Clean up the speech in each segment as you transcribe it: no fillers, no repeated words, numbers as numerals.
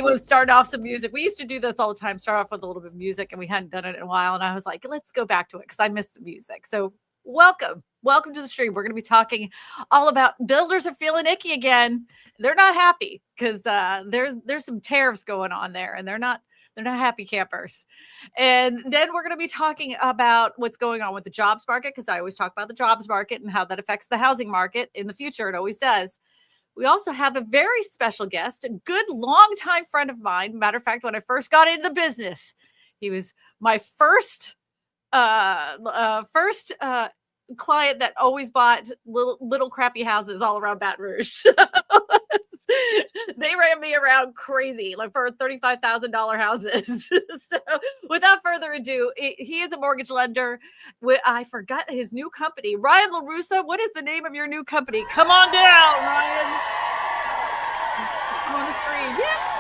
Eddie was starting off some music. We used to do this all the time, start off with a little bit of music, and we hadn't done it in a while. And I was like, let's go back to it because I missed the music. So welcome to the stream. We're going to be talking all about builders are feeling icky again. They're not happy because there's some tariffs going on there, and they're not happy campers. And then we're going to be talking about what's going on with the jobs market, because I always talk about the jobs market and how that affects the housing market in the future. It always does. We also have a very special guest, a good longtime friend of mine. Matter of fact, when I first got into the business, he was my first client that always bought little crappy houses all around Baton Rouge. They ran me around crazy, like for $35,000 houses. So without further ado, he is a mortgage lender. I forgot his new company. Ryan LaRussa, what is the name of your new company? Come on down, Ryan. Come on the screen. Yeah.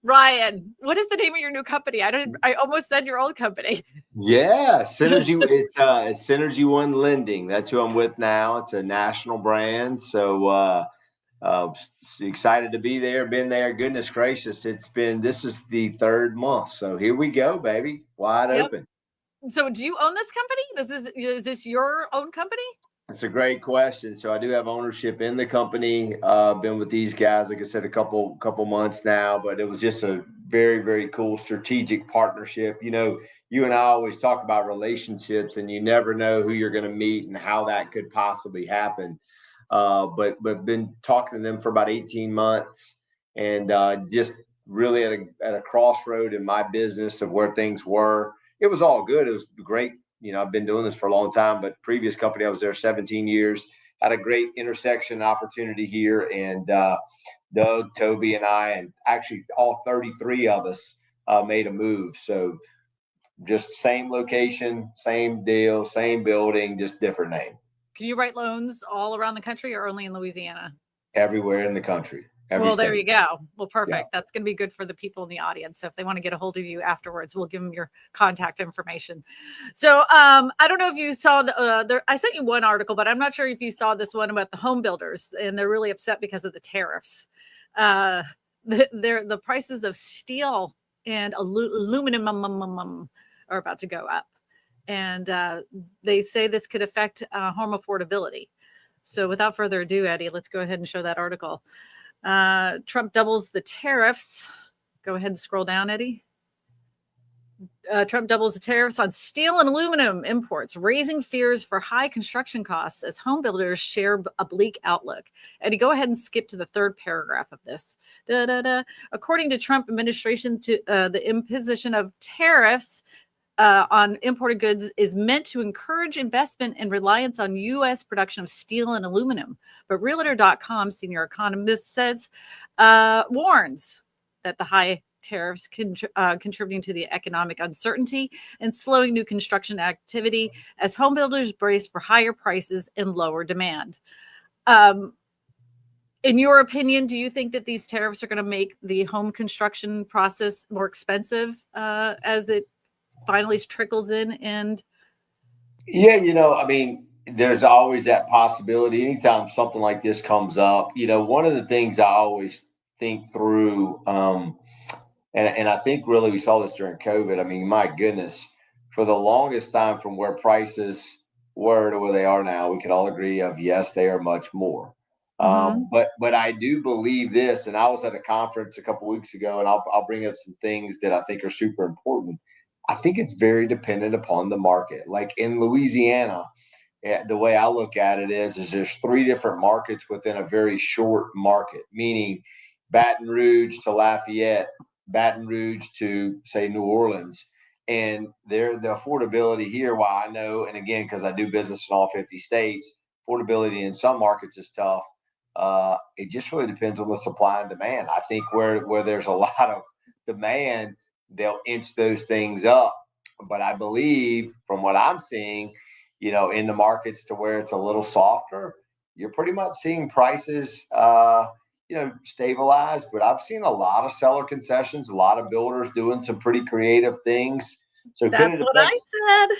Ryan, what is the name of your new company? I almost said your old company. Yeah, Synergy. It's Synergy One Lending. That's who I'm with now. It's a national brand. So excited to be there. Been there. Goodness gracious. This is the third month. So here we go, baby. Wide open. So do you own this company? Is this your own company? It's a great question. So I do have ownership in the company. Been with these guys, like I said, a couple months now, but it was just a very, very cool strategic partnership. You know, you and I always talk about relationships, and you never know who you're going to meet and how that could possibly happen. But been talking to them for about 18 months, and just really at a crossroad in my business of where things were. It was all good. It was great. You know, I've been doing this for a long time, but previous company, I was there 17 years, had a great intersection opportunity here. And Doug, Toby, and I, and actually all 33 of us made a move. So just same location, same deal, same building, just different name. Can you write loans all around the country or only in Louisiana? Everywhere in the country. There you go. Well, perfect. Yeah. That's going to be good for the people in the audience. So if they want to get a hold of you afterwards, we'll give them your contact information. So I don't know if you saw I sent you one article, but I'm not sure if you saw this one about the Homebuilders, and they're really upset because of the tariffs. The prices of steel and aluminum are about to go up, and they say this could affect home affordability. So without further ado, Eddie, let's go ahead and show that article. Trump doubles the tariffs. Go ahead and scroll down, Eddie. Trump doubles the tariffs on steel and aluminum imports, raising fears for high construction costs as home builders share a bleak outlook. Eddie, go ahead and skip to the third paragraph of this. According to Trump administration, the imposition of tariffs on imported goods is meant to encourage investment and reliance on U.S. production of steel and aluminum. But Realtor.com senior economist says, warns that the high tariffs contributing to the economic uncertainty and slowing new construction activity as home builders brace for higher prices and lower demand. In your opinion, do you think that these tariffs are going to make the home construction process more expensive as it finally trickles in? And yeah, you know, I mean, there's always that possibility. Anytime something like this comes up, you know, one of the things I always think through, and I think really we saw this during COVID. I mean, my goodness, for the longest time from where prices were to where they are now, we could all agree of, yes, they are much more. But I do believe this, and I was at a conference a couple of weeks ago, and I'll bring up some things that I think are super important. I think it's very dependent upon the market. Like in Louisiana, the way I look at it is there's 3 different markets within a very short market, meaning Baton Rouge to Lafayette, Baton Rouge to, say, New Orleans. And the affordability here, while I know, and again, because I do business in all 50 states, affordability in some markets is tough. It just really depends on the supply and demand. I think where there's a lot of demand, they'll inch those things up. But I believe from what I'm seeing, you know, in the markets to where it's a little softer, you're pretty much seeing prices, stabilize. But I've seen a lot of seller concessions, a lot of builders doing some pretty creative things. So that's what I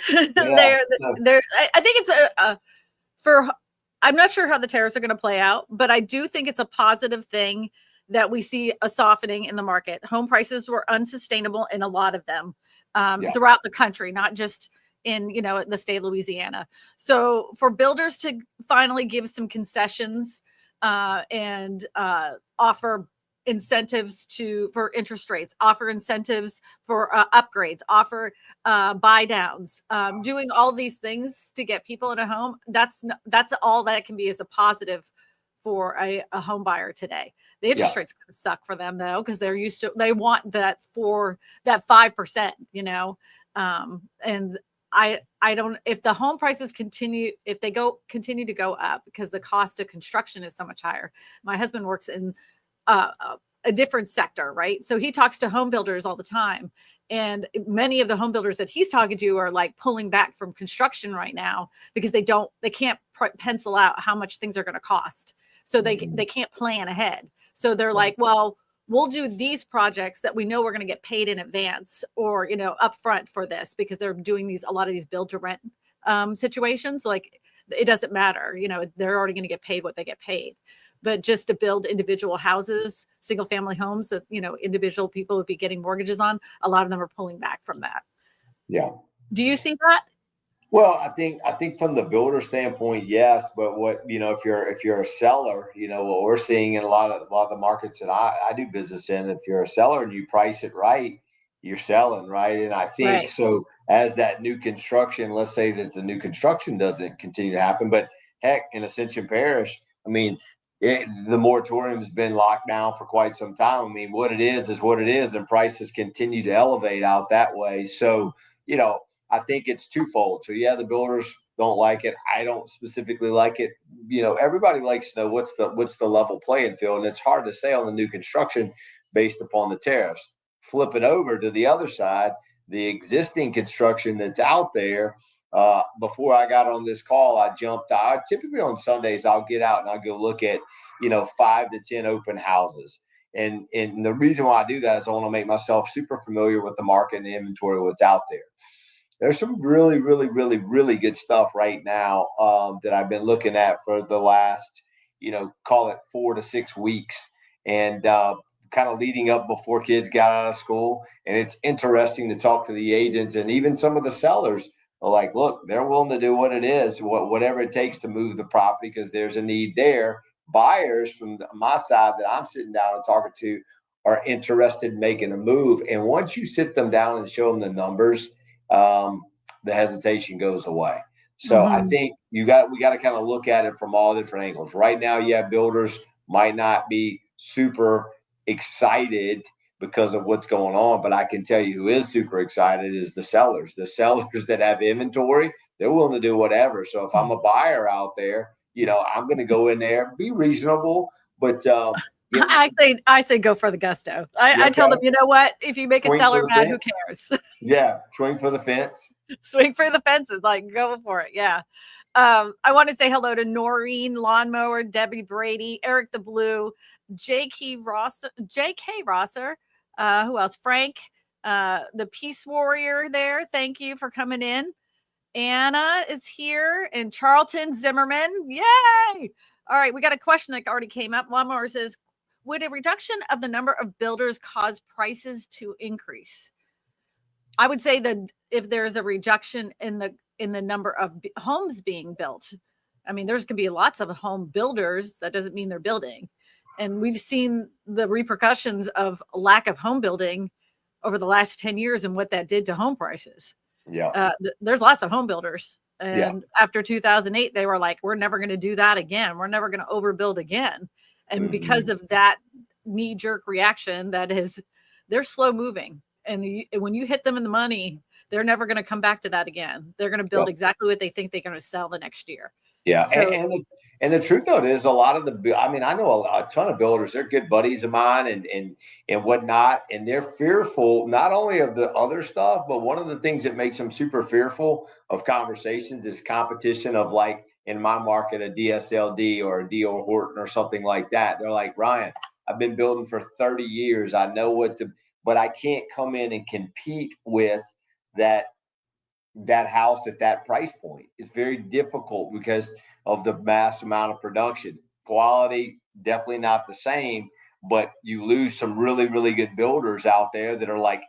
said. Yeah, I think it's for I'm not sure how the tariffs are going to play out, but I do think it's a positive thing that we see a softening in the market. Home prices were unsustainable in a lot of them throughout the country, not just in, the state of Louisiana. So for builders to finally give some concessions and offer incentives for interest rates, offer incentives for upgrades, offer buy downs, doing all these things to get people in a home. That's all that can be as a positive for a home buyer today. The interest rates kind of suck for them though, because they want that for that 5%, and I don't, if the home prices continue to go up because the cost of construction is so much higher. My husband works in a different sector, right? So he talks to home builders all the time. And many of the home builders that he's talking to are like pulling back from construction right now because they can't pencil out how much things are going to cost. So they can't plan ahead. So they're like, well, we'll do these projects that we know we're going to get paid in advance or, upfront for this, because they're doing a lot of these build to rent situations. Like it doesn't matter, they're already going to get paid what they get paid. But just to build individual houses, single family homes that, individual people would be getting mortgages on, a lot of them are pulling back from that. Yeah. Do you see that? Well, I think from the builder standpoint, yes. But what, if you're a seller, what we're seeing in a lot of the markets that I do business in, if you're a seller and you price it right, you're selling, right? And I think so as that new construction, let's say that the new construction doesn't continue to happen, but heck, in Ascension Parish, I mean, the moratorium has been locked down for quite some time. I mean, what it is what it is, and prices continue to elevate out that way. So, I think it's twofold. So yeah, the builders don't like it. I don't specifically like it. Everybody likes to know what's the level playing field, and it's hard to say on the new construction based upon the tariffs. Flip it over to the other side, the existing construction that's out there. Before I got on this call, I jumped. Typically on Sundays I'll get out and I'll go look at 5 to 10 open houses. And the reason why I do that is I want to make myself super familiar with the market and the inventory, what's out there. There's some really, really, really, really good stuff right now that I've been looking at for the last, call it 4 to 6 weeks, and kind of leading up before kids got out of school. And it's interesting to talk to the agents and even some of the sellers are like, look, they're willing to do what it is, whatever it takes to move the property because there's a need there. Buyers from my side that I'm sitting down and talking to are interested in making a move. And once you sit them down and show them the numbers, the hesitation goes away. So I think we got to kind of look at it from all different angles. Right now, builders might not be super excited because of what's going on, but I can tell you who is super excited is the sellers. The sellers that have inventory, they're willing to do whatever. So if I'm a buyer out there, I'm going to go in there, be reasonable, but I say go for the gusto. I tell them, you know what? If you make a seller mad, who cares? Yeah, swing for the fence. Swing for the fences, like go for it. Yeah. I want to say hello to Noreen Lawnmower, Debbie Brady, Eric the Blue, J.K. Rosser. Who else? Frank, the Peace Warrior there. Thank you for coming in. Anna is here, and Charlton Zimmerman. Yay! All right, we got a question that already came up. Lawnmower says, would a reduction of the number of builders cause prices to increase? I would say that if there's a reduction in the number of homes being built, I mean, there's going to be lots of home builders. That doesn't mean they're building. And we've seen the repercussions of lack of home building over the last 10 years and what that did to home prices. Yeah. There's lots of home builders. And after 2008, they were like, we're never going to do that again. We're never going to overbuild again. And because of that knee-jerk reaction, they're slow moving. And when you hit them in the money, they're never going to come back to that again. They're going to build exactly what they think they're going to sell the next year. Yeah. So, and the truth of it is a lot of I know a ton of builders, they're good buddies of mine and whatnot. And they're fearful not only of the other stuff, but one of the things that makes them super fearful of conversations is competition of, like, in my market, a DSLD or a D.R. Horton or something like that. They're like, Ryan, I've been building for 30 years. I know but I can't come in and compete with that house at that price point. It's very difficult because of the mass amount of production. Quality, definitely not the same, but you lose some really, really good builders out there that are like,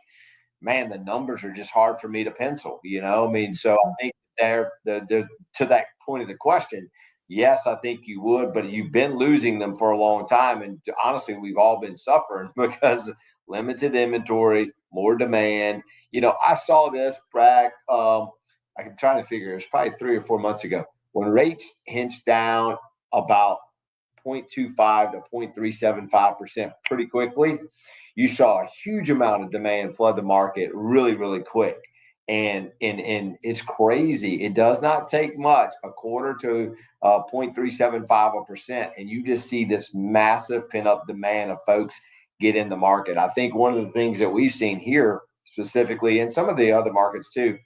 man, the numbers are just hard for me to pencil, you know? I mean, so I think they're to that point of the question. Yes, I think you would, but you've been losing them for a long time. And honestly, we've all been suffering because limited inventory, more demand. You know, I saw this, Brad. I'm trying to figure, it's probably 3 or 4 months ago when rates hinged down about 0.25 to 0.375% pretty quickly. You saw a huge amount of demand flood the market really, really quick. And it's crazy. It does not take much, a quarter to 0.375%, and you just see this massive pent-up demand of folks get in the market. I think one of the things that we've seen here specifically, and some of the other markets too,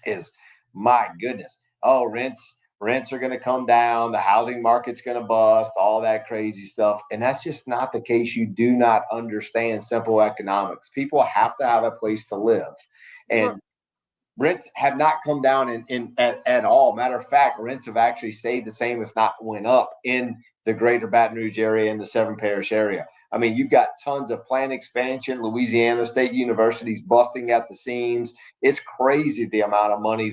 is, my goodness, oh, rents are going to come down, the housing market's going to bust, all that crazy stuff. And that's just not the case. You do not understand simple economics. People have to have a place to live. And rents have not come down at all. Matter of fact, rents have actually stayed the same, if not went up, in the greater Baton Rouge area and the Severn Parish area. I mean, you've got tons of planned expansion. Louisiana State University's busting at the seams. It's crazy the amount of money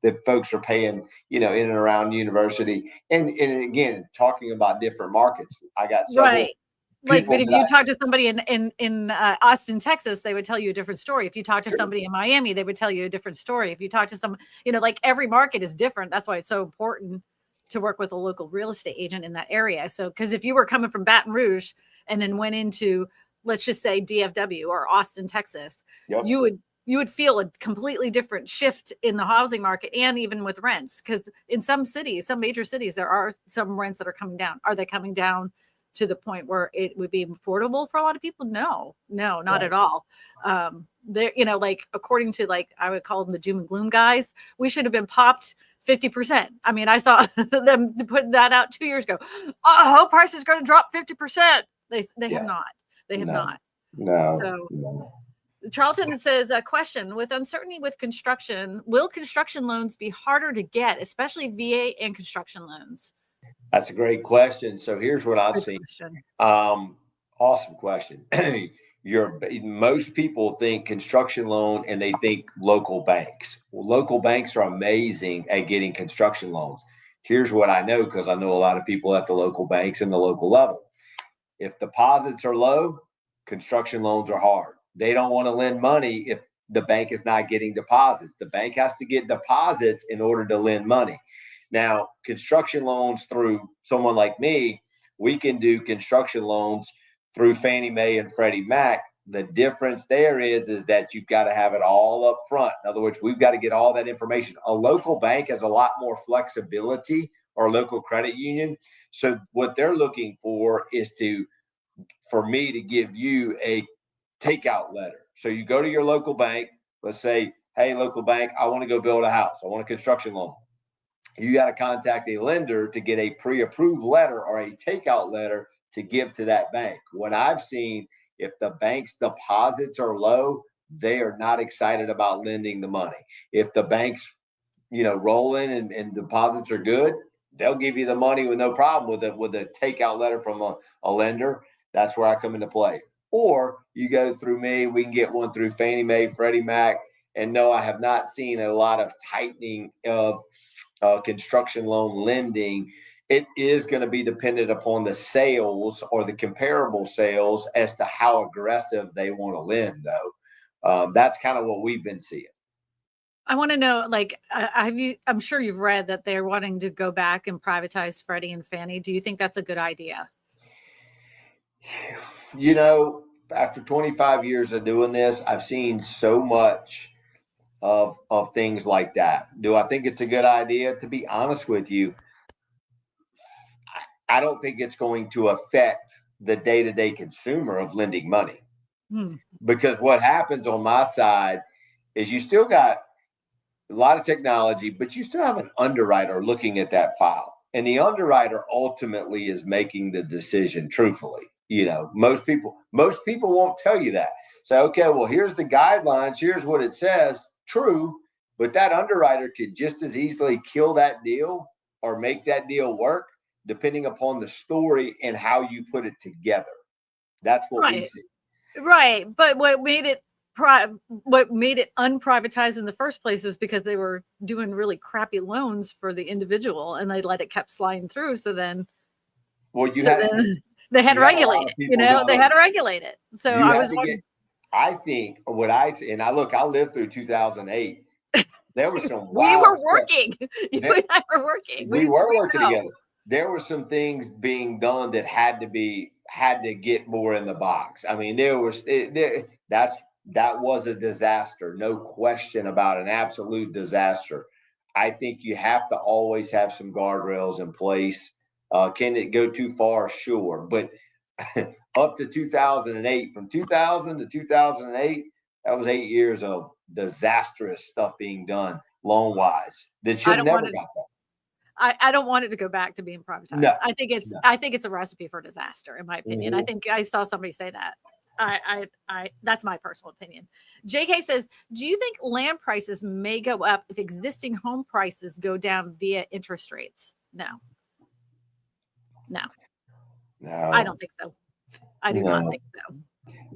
that folks are paying, you know, in and around university. And again, talking about different markets, I got several Like, but if you talk to somebody in Austin, Texas, they would tell you a different story. If you talk to somebody in Miami, they would tell you a different story. If you talk to some, you know, like every market is different. That's why it's so important to work with a local real estate agent in that area. So, because if you were coming from Baton Rouge and then went into, let's just say DFW or Austin, Texas, you would feel a completely different shift in the housing market and even with rents. Because in some cities, some major cities, there are some rents that are coming down. Are they coming down to the point where it would be affordable for a lot of people? No, not at all. There, you know, like according to, like, I would call them the doom and gloom guys, we should have been popped 50%. I mean, I saw them put that out 2 years ago. Oh, home prices going to drop 50%. They have not. They have not. No. So Charlton says, a question: with uncertainty with construction, will construction loans be harder to get, especially VA and construction loans? That's a great question. So here's what I've seen. Awesome question. Most people think construction loan and they think local banks. Well, local banks are amazing at getting construction loans. Here's what I know, because I know a lot of people at the local banks and the local level. If deposits are low, construction loans are hard. They don't want to lend money if the bank is not getting deposits. The bank has to get deposits in order to lend money. Now, construction loans through someone like me, we can do construction loans through Fannie Mae and Freddie Mac. The difference there is that you've got to have it all up front. In other words, we've got to get all that information. A local bank has a lot more flexibility, or local credit union. So what they're looking for is for me to give you a takeout letter. So you go to your local bank, let's say, hey, local bank, I want to go build a house. I want a construction loan. You got to contact a lender to get a pre-approved letter or a takeout letter to give to that bank. What I've seen, if the bank's deposits are low, they are not excited about lending the money. If the bank's, roll in and deposits are good, they'll give you the money with no problem with a takeout letter from a lender. That's where I come into play. Or you go through me, we can get one through Fannie Mae, Freddie Mac. And no, I have not seen a lot of tightening of construction loan lending. It is going to be dependent upon the sales or the comparable sales as to how aggressive they want to lend, though. That's kind of what we've been seeing. I want to know, I'm sure you've read that they're wanting to go back and privatize Freddie and Fannie. Do you think that's a good idea? After 25 years of doing this, I've seen so much of things like that. Do I think it's a good idea? To be honest with you, I don't think it's going to affect the day-to-day consumer of lending money. Because what happens on my side is you still got a lot of technology, but you still have an underwriter looking at that file. And the underwriter ultimately is making the decision truthfully. Most people won't tell you that. Say, okay, well, here's the guidelines. Here's what it says. True. But that underwriter could just as easily kill that deal or make that deal work, depending upon the story and how you put it together. That's what we see. Right. But what made it unprivatized in the first place is because they were doing really crappy loans for the individual, and they let it kept sliding through. So then, they had to regulate it. They had to regulate it. So I was wondering. I think what I lived through 2008. There was some we were working. You and I were working. We were working together. There were some things being done that had to get more in the box. I mean, that was a disaster. No question about an absolute disaster. I think you have to always have some guardrails in place. Can it go too far? Sure. But up to 2008, from 2000 to 2008, that was 8 years of disastrous stuff being done loan wise that should never got that. I don't want it to go back to being privatized. No, I think it's a recipe for disaster, in my opinion. I think I saw somebody say that. That's my personal opinion. JK says, do you think land prices may go up if existing home prices go down via interest rates? No. I don't think so. I do not think so.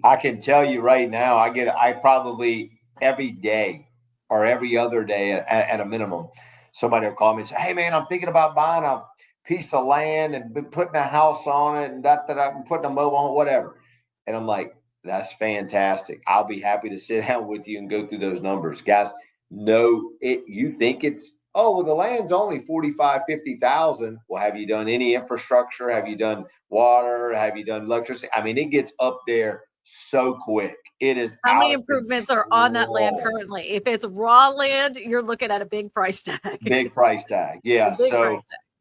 I can tell you right now, I probably every day or every other day at a minimum, somebody will call me and say, hey man, I'm thinking about buying a piece of land and putting a house on it and I'm putting a mobile on it, whatever. And I'm like, that's fantastic. I'll be happy to sit down with you and go through those numbers. Guys, you think it's, the land's only 45, 50,000. Well, have you done any infrastructure? Have you done water? Have you done electricity? I mean, it gets up there so quick. It is. How many improvements are on that land currently? If it's raw land, you're looking at a big price tag. Big price tag. Yeah.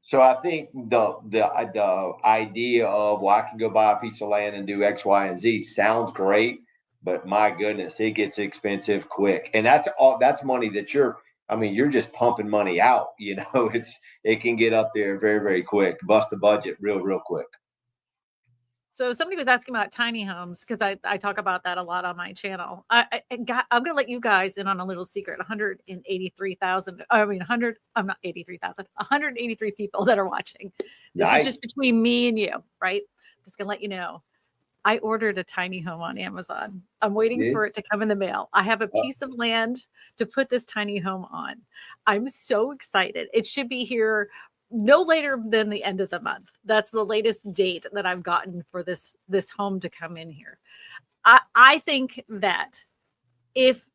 So I think the idea of, I can go buy a piece of land and do X, Y, and Z sounds great, but my goodness, it gets expensive quick. And that's money that you're just pumping money out. It can get up there very, very quick, bust the budget real quick. So somebody was asking about tiny homes, because I talk about that a lot on my channel. I'm going to let you guys in on a little secret. 183 people that are watching. This is just between me and you, right? I'm just going to let you know. I ordered a tiny home on Amazon. I'm waiting for it to come in the mail. I have a piece of land to put this tiny home on. I'm so excited. It should be here no later than the end of the month. That's the latest date that I've gotten for this home to come in here. I think that if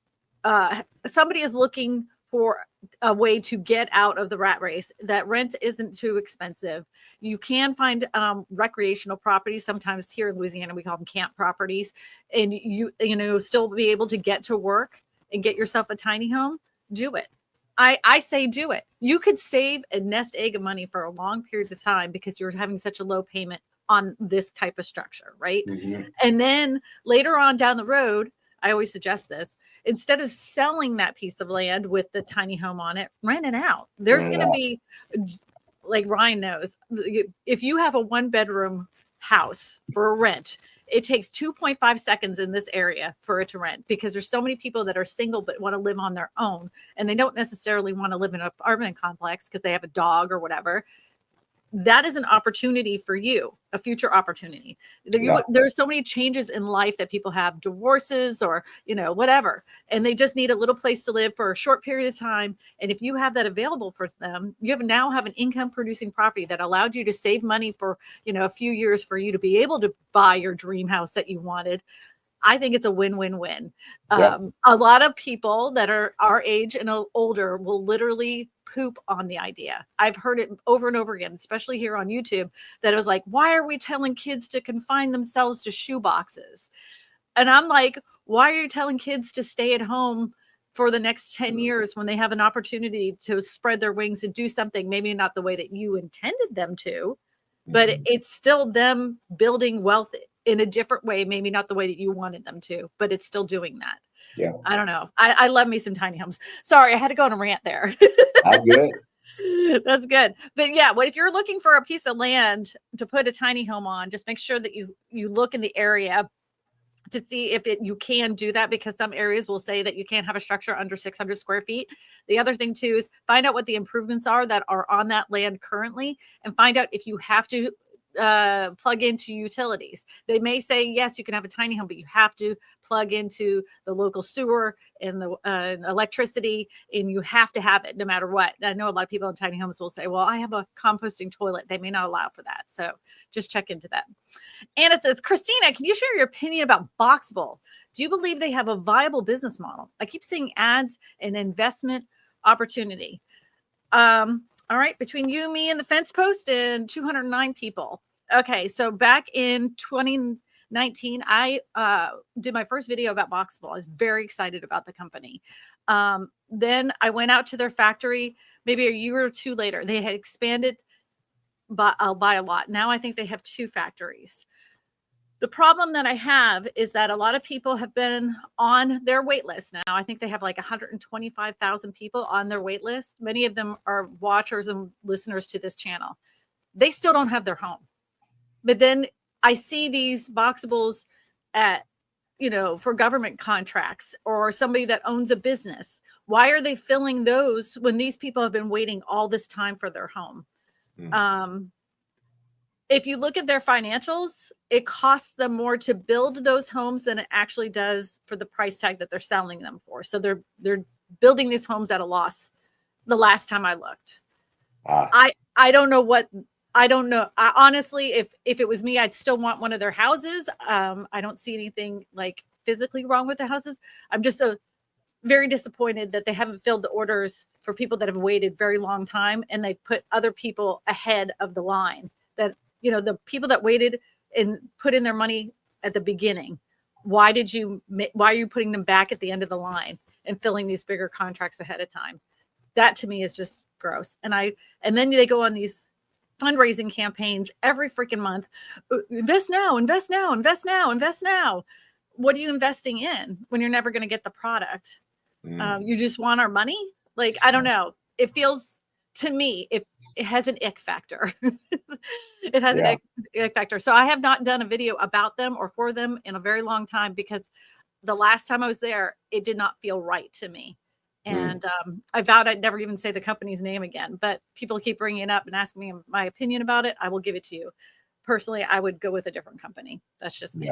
somebody is looking for a way to get out of the rat race, that rent isn't too expensive, you can find recreational properties. Sometimes here in Louisiana, we call them camp properties, and you still be able to get to work and get yourself a tiny home. Do it. I say do it. You could save a nest egg of money for a long period of time because you're having such a low payment on this type of structure, right? Mm-hmm. And then later on down the road, I always suggest this, instead of selling that piece of land with the tiny home on it, rent it out. There's going to be, like Ryan knows, if you have a 1-bedroom house for a rent, it takes 2.5 seconds in this area for it to rent, because there's so many people that are single but want to live on their own, and they don't necessarily want to live in an apartment complex because they have a dog or whatever. That is an opportunity for you, a future opportunity. There's so many changes in life that people have, divorces or, whatever, and they just need a little place to live for a short period of time. And if you have that available for them, you now have an income producing property that allowed you to save money for, a few years for you to be able to buy your dream house that you wanted. I think it's a win-win-win. Yeah. A lot of people that are our age and older will literally poop on the idea. I've heard it over and over again, especially here on YouTube, that it was like, why are we telling kids to confine themselves to shoe boxes? And I'm like, why are you telling kids to stay at home for the next 10 years when they have an opportunity to spread their wings and do something, maybe not the way that you intended them to, but it's still them building wealth in a different way, maybe not the way that you wanted them to, but it's still doing that. Yeah. I don't know. I love me some tiny homes. Sorry, I had to go on a rant there. I'm good. That's good. But yeah, if you're looking for a piece of land to put a tiny home on, just make sure that you look in the area to see if you can do that, because some areas will say that you can't have a structure under 600 square feet. The other thing too is find out what the improvements are that are on that land currently, and find out if you have to plug into utilities. They may say, yes, you can have a tiny home, but you have to plug into the local sewer and the electricity, and you have to have it no matter what. I know a lot of people in tiny homes will say, well, I have a composting toilet. They may not allow for that. So just check into that. And it says, Kristina, can you share your opinion about Boxable? Do you believe they have a viable business model? I keep seeing ads and investment opportunity. All right, between you, me, and the fence post, and 209 people. Okay, so back in 2019, I did my first video about Boxable. I was very excited about the company. Then I went out to their factory maybe a year or two later. They had expanded by a lot. Now I think they have 2 factories. The problem that I have is that a lot of people have been on their wait list now. I think they have like 125,000 people on their wait list. Many of them are watchers and listeners to this channel. They still don't have their home. But then I see these Boxables at, for government contracts or somebody that owns a business. Why are they filling those when these people have been waiting all this time for their home? If you look at their financials, it costs them more to build those homes than it actually does for the price tag that they're selling them for. So they're building these homes at a loss. The last time I looked, I don't know what, I don't know. Honestly, if it was me, I'd still want one of their houses. I don't see anything like physically wrong with the houses. I'm just very disappointed that they haven't filled the orders for people that have waited very long time, and they put other people ahead of the line. That the people that waited and put in their money at the beginning, why are you putting them back at the end of the line and filling these bigger contracts ahead of time? That to me is just gross. And then they go on these fundraising campaigns every freaking month. Invest now, invest now, invest now, invest now. What are you investing in when you're never going to get the product? You just want our money? Like, I don't know. It feels to me, it has an ick factor. It has an ick factor. So I have not done a video about them or for them in a very long time, because the last time I was there, it did not feel right to me. And I vowed I'd never even say the company's name again, but people keep bringing it up and asking me my opinion about it. I will give it to you. Personally, I would go with a different company. That's just me.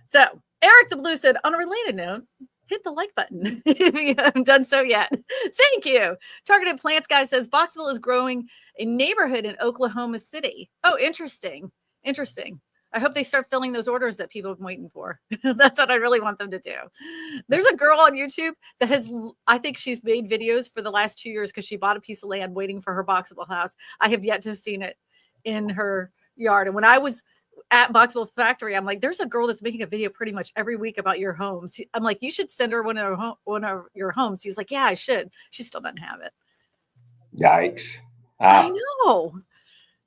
So Eric the Blue said, on a related note, hit the like button if you haven't done so yet. Thank you. Targeted Plants Guy says Boxable is growing a neighborhood in Oklahoma City. Oh, interesting. Interesting. I hope they start filling those orders that people have been waiting for. That's what I really want them to do. There's a girl on YouTube that I think she's made videos for the last 2 years because she bought a piece of land waiting for her Boxable house. I have yet to see it in her yard. And when I was at Boxable Factory, I'm like, there's a girl that's making a video pretty much every week about your homes. I'm like, you should send her one of your homes. He was like, yeah, I should. She still doesn't have it. Yikes. I know.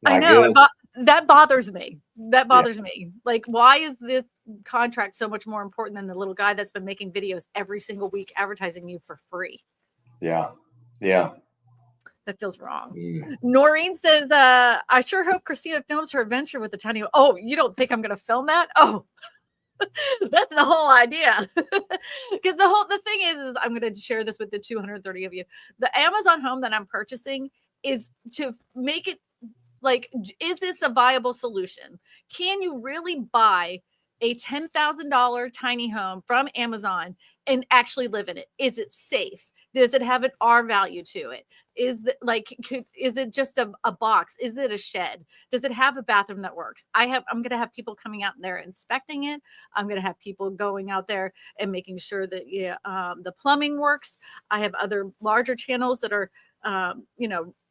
I know. That bothers me. That bothers me. Like, why is this contract so much more important than the little guy that's been making videos every single week advertising you for free? Yeah. Yeah. That feels wrong. Noreen says, I sure hope Kristina films her adventure with the tiny. Oh, you don't think I'm going to film that? Oh, that's the whole idea. Because the thing is I'm going to share this with the 230 of you. The Amazon home that I'm purchasing is to make it like, is this a viable solution? Can you really buy a $10,000 tiny home from Amazon and actually live in it? Is it safe? Does it have an R value to it? Is it just a box? Is it a shed? Does it have a bathroom that works? I'm going to have people coming out there inspecting it. I'm going to have people going out there and making sure that the plumbing works. I have other larger channels that are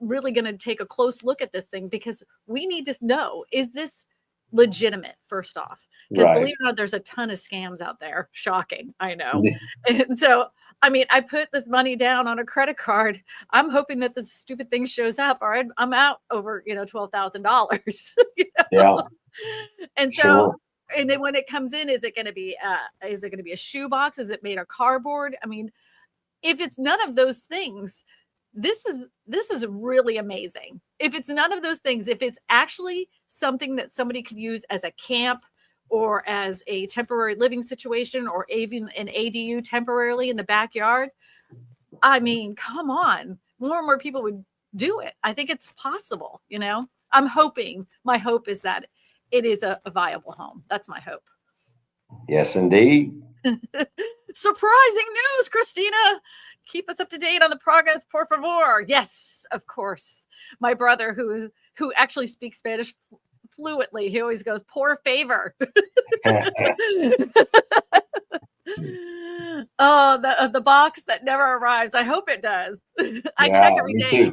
really going to take a close look at this thing, because we need to know, is this legitimate, first off? Because believe it or not, there's a ton of scams out there. Shocking, I know. And so, I mean, I put this money down on a credit card. I'm hoping that the stupid thing shows up, or I'm out over $12,000. Yeah. And so, and then when it comes in, is it going to be a shoebox? Is it made of cardboard? I mean, if it's none of those things, this is really amazing. If it's none of those things, if it's actually something that somebody could use as a camp or as a temporary living situation, or even an ADU temporarily in the backyard. I mean, come on, more and more people would do it. I think it's possible, I'm hoping, my hope is that it is a viable home. That's my hope. Yes, indeed. Surprising news, Kristina. Keep us up to date on the progress, por favor. Yes, of course. My brother, who actually speaks Spanish fluently, he always goes, por favor. Oh, the box that never arrives. I hope it does. I check every day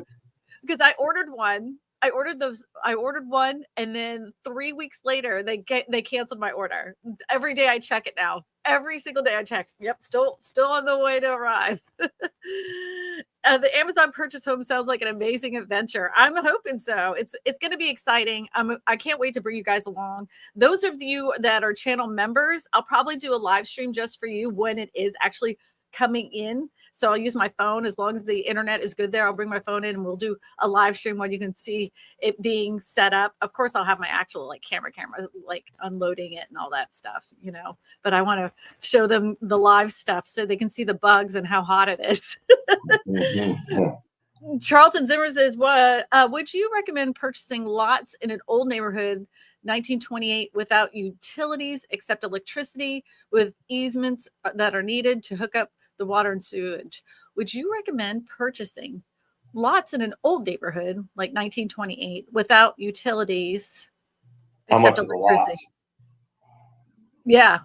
because I ordered one. I ordered one, and then 3 weeks later they canceled my order. Every day I check it now. Every single day I check. Yep, still on the way to arrive. The Amazon purchase home sounds like an amazing adventure. I'm hoping so. It's going to be exciting. I can't wait to bring you guys along. Those of you that are channel members, I'll probably do a live stream just for you when it is actually coming in. So I'll use my phone. As long as the internet is good there, I'll bring my phone in and we'll do a live stream where you can see it being set up. Of course, I'll have my actual camera, like unloading it and all that stuff, but I want to show them the live stuff so they can see the bugs and how hot it is. Charlton Zimmer says, "What would you recommend purchasing lots in an old neighborhood, 1928, without utilities except electricity, with easements that are needed to hook up the water and sewage? Would you recommend purchasing lots in an old neighborhood like 1928 without utilities except electricity?" Yeah.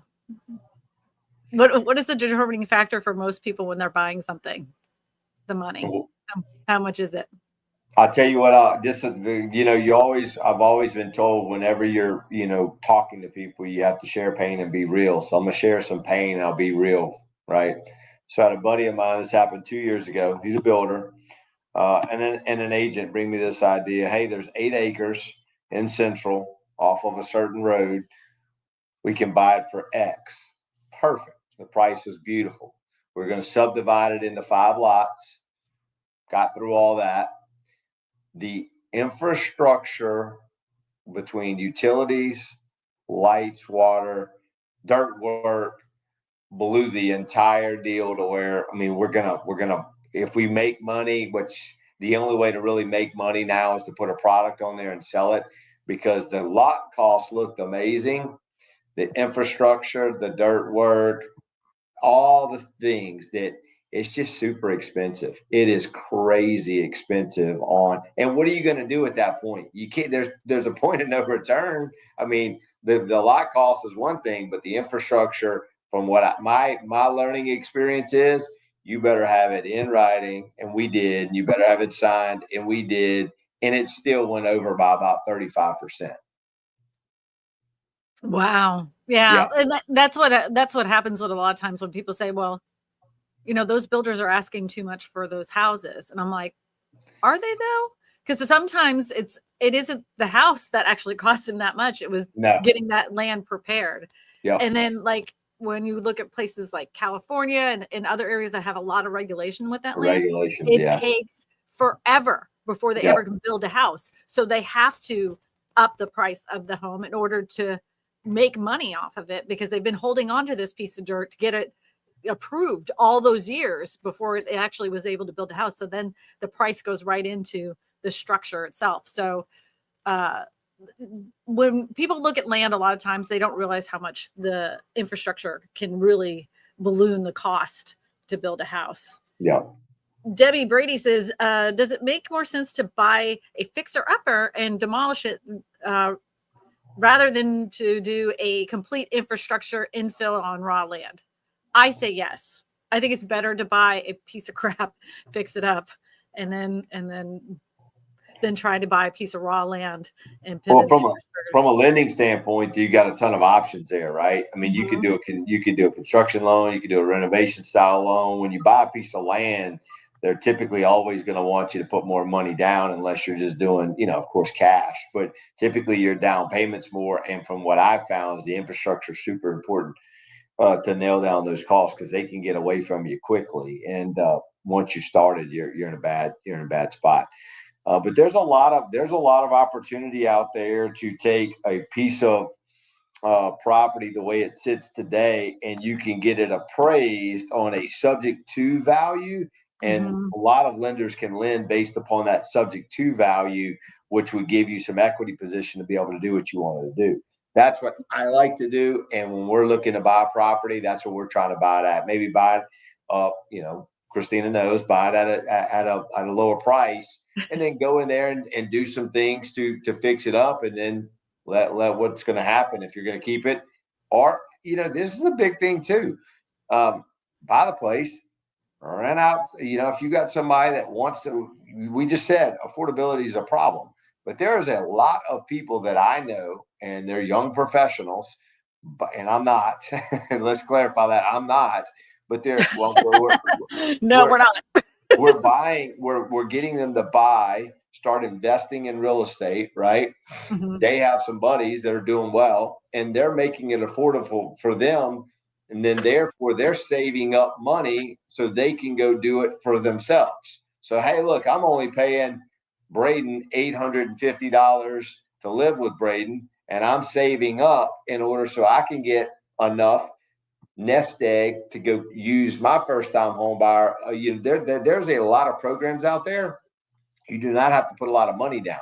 What is the determining factor for most people when they're buying something? The money. How much is it? I'll tell you what, I've always been told whenever you're, talking to people, you have to share pain and be real. So I'm going to share some pain and I'll be real. Right. So I had a buddy of mine, this happened 2 years ago. He's a builder, and an agent bring me this idea. Hey, there's 8 acres in Central off of a certain road. We can buy it for X. Perfect. The price was beautiful. We're going to subdivide it into 5 lots. Got through all that. The infrastructure between utilities, lights, water, dirt work blew the entire deal to where, we're gonna if we make money, which the only way to really make money now is to put a product on there and sell it, because the lot costs looked amazing. The infrastructure, the dirt work, all the things that it's just super expensive. It is crazy expensive and what are you going to do at that point? You can't, there's a point of no return. The lot cost is one thing, but the infrastructure, from what my learning experience is, you better have it in writing, and we did. You better have it signed, and we did. And it still went over by about 35%. Wow. Yeah. And that's what happens with a lot of times when people say, well, those builders are asking too much for those houses. And I'm like, are they though? Because sometimes it isn't the house that actually cost them that much. It was getting that land prepared. Yeah. And then when you look at places like California and other areas that have a lot of regulation with that land, it takes forever before they ever can build a house. So they have to up the price of the home in order to make money off of it, because they've been holding on to this piece of dirt to get it approved all those years before it actually was able to build a house. So then the price goes right into the structure itself. So when people look at land, a lot of times they don't realize how much the infrastructure can really balloon the cost to build a house. Yeah. Debbie Brady says, does it make more sense to buy a fixer-upper and demolish it rather than to do a complete infrastructure infill on raw land? I say yes. I think it's better to buy a piece of crap, fix it up, and then try to buy a piece of raw land and put from a lending standpoint, you got a ton of options there, right? You could do a construction loan, you could do a renovation style loan. When you buy a piece of land, they're typically always going to want you to put more money down, unless you're just doing, of course, cash. But typically your down payment's more. And from what I've found is the infrastructure is super important to nail down those costs, because they can get away from you quickly. And once you started, you're in a bad spot. But there's a lot of opportunity out there to take a piece of property the way it sits today, and you can get it appraised on a subject to value. And a lot of lenders can lend based upon that subject to value, which would give you some equity position to be able to do what you wanted to do. That's what I like to do. And when we're looking to buy property, that's what we're trying to buy it at. Maybe buy it, Kristina knows, buy it at a lower price, and then go in there and do some things to fix it up, and then let what's going to happen if you're going to keep it. Or, this is a big thing too. Buy the place, rent out. If you got somebody that wants to, we just said affordability is a problem, but there is a lot of people that I know, and they're young professionals, and I'm not. Let's clarify that I'm not. But they're no, we're not. We're getting them to start investing in real estate, right? They have some buddies that are doing well, and they're making it affordable for them. And then therefore they're saving up money so they can go do it for themselves. So, hey, look, I'm only paying Braden $850 to live with Braden, and I'm saving up in order so I can get enough nest egg to go use my first time home buyer. There's a lot of programs out there. You do not have to put a lot of money down.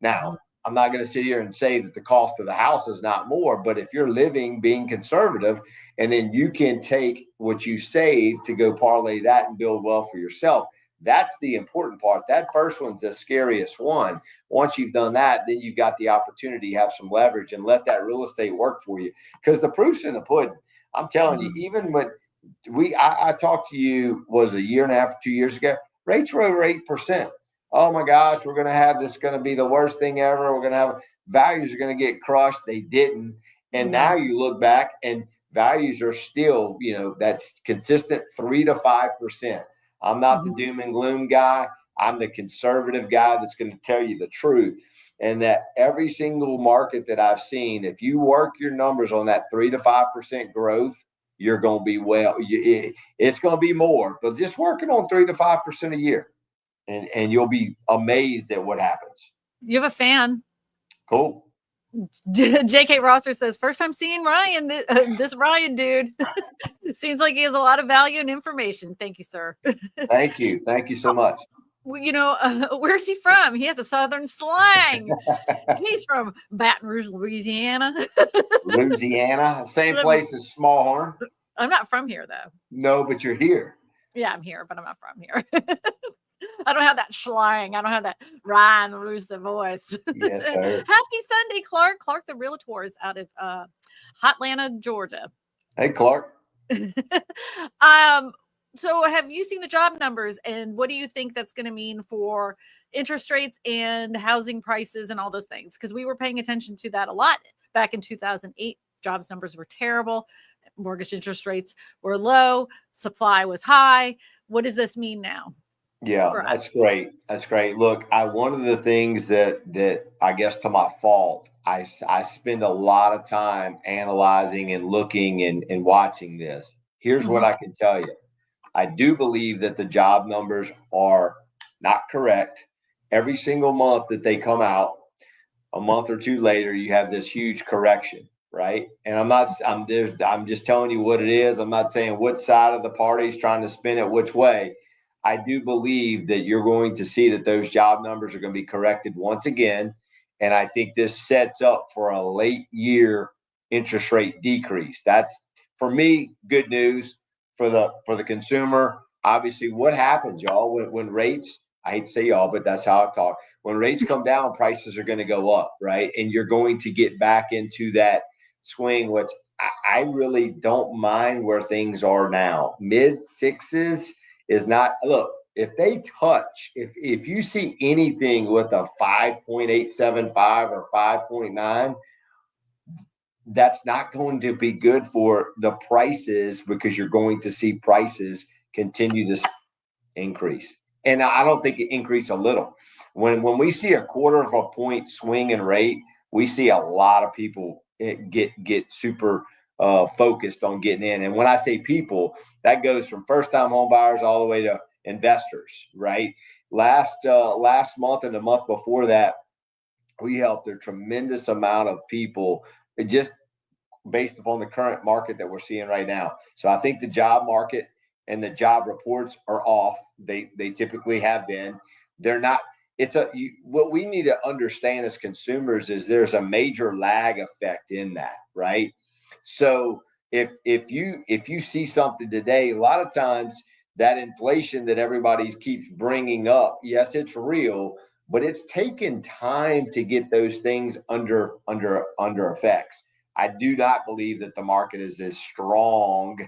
Now, I'm not going to sit here and say that the cost of the house is not more, but if you're being conservative, and then you can take what you save to go parlay that and build wealth for yourself. That's the important part. That first one's the scariest one. Once you've done that, then you've got the opportunity to have some leverage and let that real estate work for you, because the proof's in the pudding. I'm telling you, even when I talked to you, was a year and a half, 2 years ago, rates were over 8%. Oh my gosh, we're going to have this, going to be the worst thing ever. We're going to have values are going to get crushed. They didn't. And now you look back and values are still, that's consistent 3 to 5%. I'm not the doom and gloom guy. I'm the conservative guy that's going to tell you the truth. And that every single market that I've seen, if you work your numbers on that 3 to 5% growth, you're going to be it's going to be more, but just working on 3 to 5% a year. And you'll be amazed at what happens. You have a fan. Cool. J.K. Rosser says, first time seeing Ryan, this Ryan dude. Seems like he has a lot of value and information. Thank you, sir. Thank you. Thank you so much. Where's he from? He has a Southern slang. He's from Baton Rouge, Louisiana. Louisiana, same place as Smallhorn. I'm not from here, though. No, but you're here. Yeah, I'm here, but I'm not from here. I don't have that slang. I don't have that Ryan Russo voice. Yes, sir. Happy Sunday, Clark. Clark, the realtor, is out of Hotlanta, Georgia. Hey, Clark. So have you seen the job numbers, and what do you think that's going to mean for interest rates and housing prices and all those things? Because we were paying attention to that a lot back in 2008. Jobs numbers were terrible. Mortgage interest rates were low. Supply was high. What does this mean now? Yeah, that's great. That's great. Look, one of the things that I guess to my fault, I spend a lot of time analyzing and looking and watching this. Here's what I can tell you. I do believe that the job numbers are not correct. Every single month that they come out, a month or two later, you have this huge correction, right? And I'm just telling you what it is. I'm not saying which side of the party is trying to spin it which way. I do believe that you're going to see that those job numbers are going to be corrected once again. And I think this sets up for a late year interest rate decrease. That's, for me, good news for the consumer. Obviously, what happens, y'all, when rates, I hate to say y'all, but that's how I talk. When rates come down, prices are going to go up, right? And you're going to get back into that swing, which I really don't mind where things are now. Mid sixes is not, look, if they touch, if you see anything with a 5.875 or 5.9, that's not going to be good for the prices, because you're going to see prices continue to increase. And I don't think it increased a little. When we see a quarter of a point swing in rate, we see a lot of people get super focused on getting in. And when I say people, that goes from first-time home buyers all the way to investors, right? Last month and the month before that, we helped a tremendous amount of people just based upon the current market that we're seeing right now. So I think the job market and the job reports are off. They typically have been. They're not. What we need to understand as consumers is there's a major lag effect in that, right? So if you see something today, a lot of times that inflation that everybody keeps bringing up, yes, it's real, but it's taken time to get those things under effects. I do not believe that the market is as strong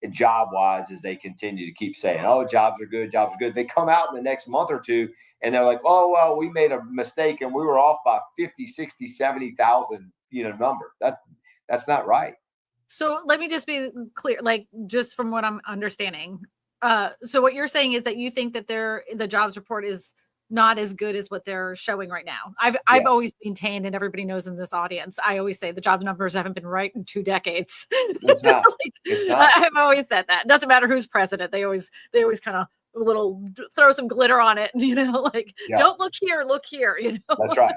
job wise as they continue to keep saying, oh, jobs are good, jobs are good. They come out in the next month or two and they're like, oh, well, we made a mistake and we were off by 50, 60, 70,000, number. That's not right. So let me just be clear, like just from what I'm understanding. So what you're saying is that you think that the jobs report is not as good as what they're showing right now. I've always maintained, and everybody knows in this audience, I always say the job numbers haven't been right in 2 decades. It's not. It's not. I've always said that. Doesn't matter who's president. They always kind of throw some glitter on it, like don't look here, look here, That's right.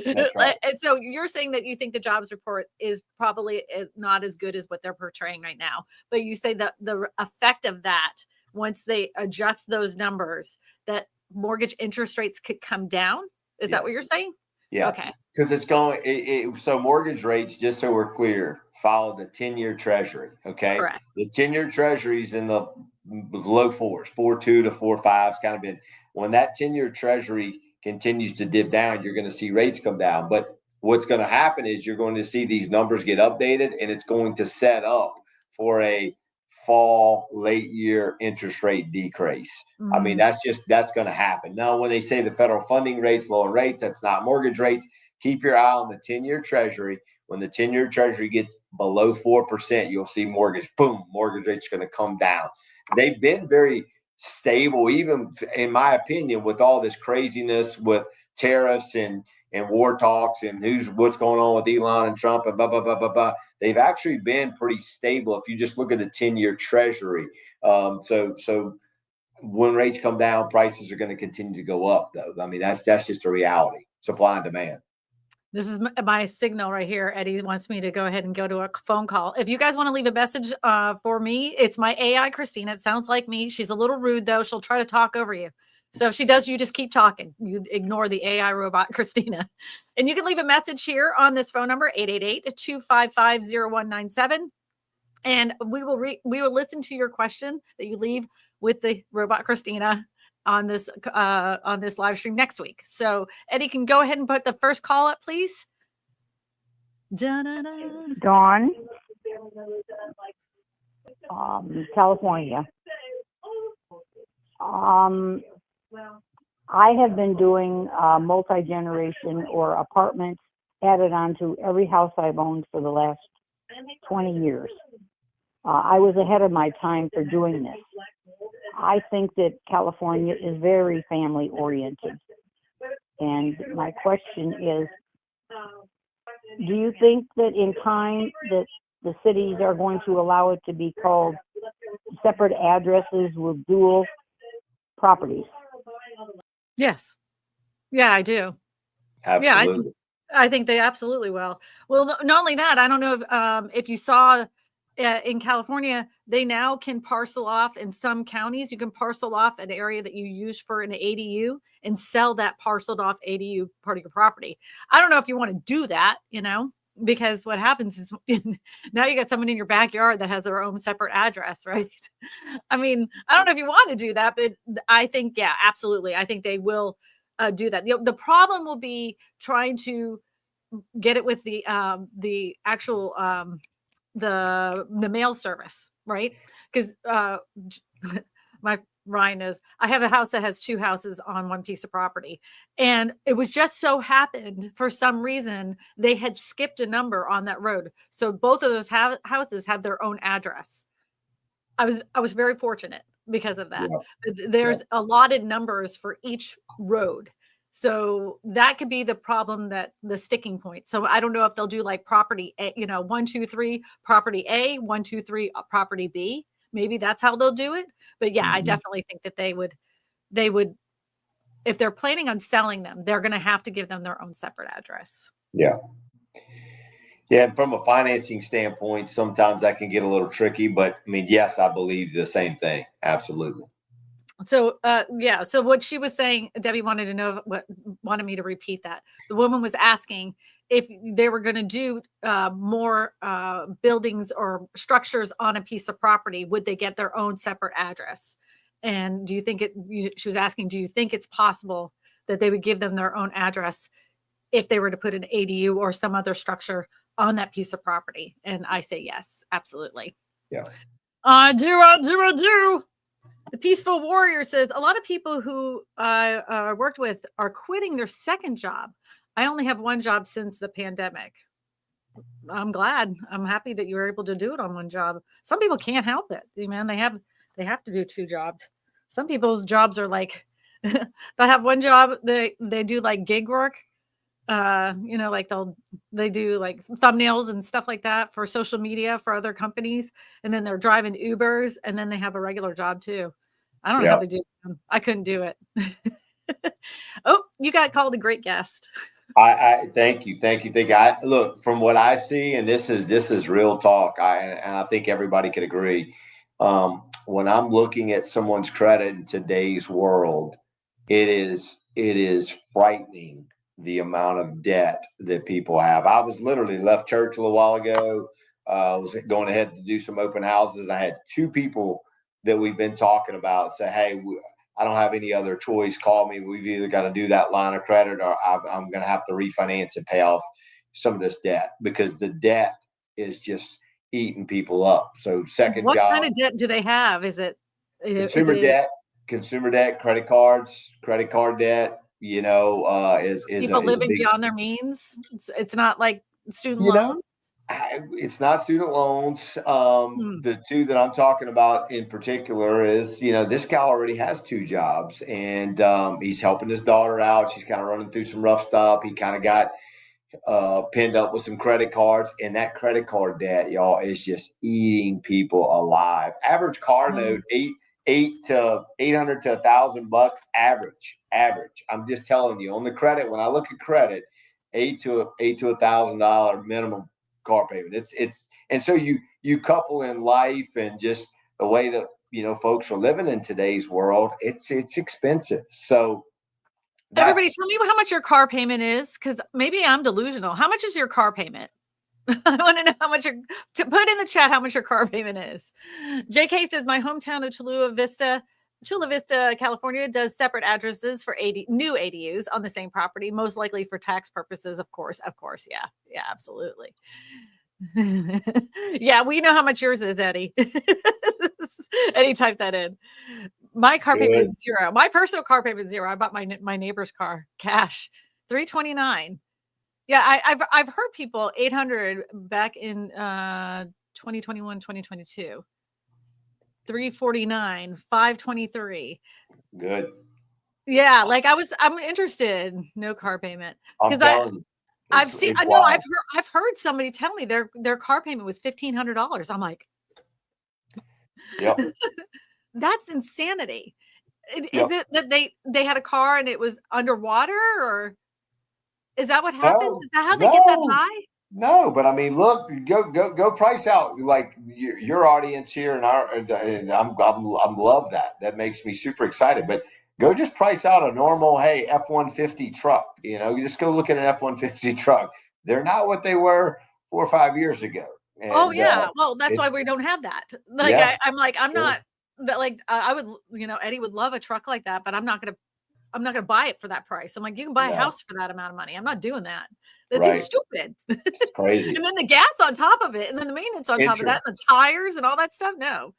That's right. And so you're saying that you think the jobs report is probably not as good as what they're portraying right now, but you say that the effect of that, once they adjust those numbers, that mortgage interest rates could come down. Is that what you're saying? Yeah. Okay. Because it's going, so mortgage rates, just so we're clear, follow the 10-year treasury. Okay. Correct. The 10-year treasury's in the low 4s, 4.2 to 4.5's kind of been. When that 10-year treasury continues to dip down, you're going to see rates come down. But what's going to happen is you're going to see these numbers get updated, and it's going to set up for a fall late year interest rate decrease. Mm-hmm. I mean, that's going to happen. Now, when they say the federal funding rates, lower rates, that's not mortgage rates. Keep your eye on the 10-year treasury. When the 10-year treasury gets below 4%, you'll see mortgage rates going to come down. They've been very stable, even in my opinion, with all this craziness with tariffs and war talks and what's going on with Elon and Trump and blah, blah, blah, blah, blah. They've actually been pretty stable if you just look at the 10-year treasury. So when rates come down, prices are going to continue to go up, though. I mean, that's just a reality, supply and demand. This is my signal right here. Eddie wants me to go ahead and go to a phone call. If you guys want to leave a message for me, it's my AI, Kristina. It sounds like me. She's a little rude, though. She'll try to talk over you. So if she does, you just keep talking. You ignore the AI robot, Kristina. And you can leave a message here on this phone number, 888-255-0197. And we will listen to your question that you leave with the robot, Kristina, on this live stream next week. So Eddie can go ahead and put the first call up, please. Dawn, California. I have been doing multi-generation or apartments added onto every house I've owned for the last 20 years. I was ahead of my time for doing this. I think that California is very family oriented. And my question is, do you think that in time that the cities are going to allow it to be called separate addresses with dual properties? Yes. Yeah, I do. Absolutely. Yeah, I think they absolutely will. Well, not only that, I don't know if you saw in California, they now can parcel off in some counties. You can parcel off an area that you use for an ADU and sell that parceled off ADU part of your property. I don't know if you want to do that, because what happens is now you got someone in your backyard that has their own separate address, right? I mean, I don't know if you want to do that, but I think, yeah, absolutely. I think they will do that. The problem will be trying to get it with the actual the mail service, right? Because my Ryan knows I have a house that has 2 houses on one piece of property, and it was just so happened for some reason they had skipped a number on that road, so both of those houses have their own address. I was very fortunate because of that. Yeah. There's allotted numbers for each road. So that could be the problem, that the sticking point. So I don't know if they'll do like property A, 1, 2, 3, property A, 1, 2, 3, property B. Maybe that's how they'll do it. But yeah, I definitely think that they would, if they're planning on selling them, they're going to have to give them their own separate address. Yeah. Yeah, and from a financing standpoint, sometimes that can get a little tricky, but I mean, yes, I believe the same thing. Absolutely. So, yeah. So what she was saying, Debbie wanted to know wanted me to repeat that. The woman was asking if they were going to do more buildings or structures on a piece of property, would they get their own separate address? And do you think she was asking, do you think it's possible that they would give them their own address if they were to put an ADU or some other structure on that piece of property? And I say yes, absolutely. Yeah. I do. The Peaceful Warrior says, a lot of people who I worked with are quitting their second job. I only have one job since the pandemic. I'm glad. I'm happy that you were able to do it on one job. Some people can't help it. Man, they have to do two jobs. Some people's jobs are like, they have one job, they do like gig work. Like they do like thumbnails and stuff like that for social media for other companies. And then they're driving Ubers, and then they have a regular job too. I don't know how they do it. I couldn't do it. Oh, you got called a great guest. I thank you. Look, from what I see, and this is real talk. I think everybody could agree. When I'm looking at someone's credit in today's world, it is frightening the amount of debt that people have. I was literally left church a little while ago. I was going ahead to do some open houses. I had two people that we've been talking about say, "Hey, I don't have any other choice. Call me. We've either got to do that line of credit, or I'm going to have to refinance and pay off some of this debt, because the debt is just eating people up." So second What job. kind of debt do they have? Is it Consumer debt, credit card debt, is people a living big, beyond their means? It's not like student you know, loans. it's not student loans. The two that I'm talking about in particular is, this guy already has two jobs, and he's helping his daughter out. She's kind of running through some rough stuff. He kind of got pinned up with some credit cards, and that credit card debt, y'all, is just eating people alive. Average car note, $800 to $1,000 average. I'm just telling you, on the credit, when I look at credit, $800 to $1,000 minimum car payment. And so you couple in life and just the way that folks are living in today's world, it's expensive. So everybody, tell me how much your car payment is, because maybe I'm delusional. How much is your car payment? I want to know how much to put in the chat how much your car payment is. JK says my hometown of Chula Vista, California does separate addresses for new ADUs on the same property, most likely for tax purposes, of course. Yeah, absolutely. Yeah, we know how much yours is, Eddie. Eddie typed that in. My car payment is zero. My personal car payment is zero. I bought my neighbor's car cash, $329. Yeah, I've heard people 800 back in 2021, 2022. 349, 523. Good. Yeah, like I'm interested. No car payment. I'm telling you. I've seen, I know, I've heard somebody tell me their car payment was $1,500. I'm like, yep. That's insanity. Yep. Is it that they had a car and it was underwater, or is that what happens? Is that how they get that high? No, but I mean, look, go price out like your audience here, and I'm love that. That makes me super excited. But go just price out a normal, hey, F-150 truck. You just go look at an F-150 truck. They're not what they were 4 or 5 years ago. And, well, that's why we don't have that. Like, yeah, I'm not that, like, I would, Eddie would love a truck like that, but I'm not gonna buy it for that price. I'm like, you can buy a house for that amount of money. I'm not doing that. That's stupid. It's crazy. And then the gas on top of it, and then the maintenance on top of that, and the tires and all that stuff. Nope.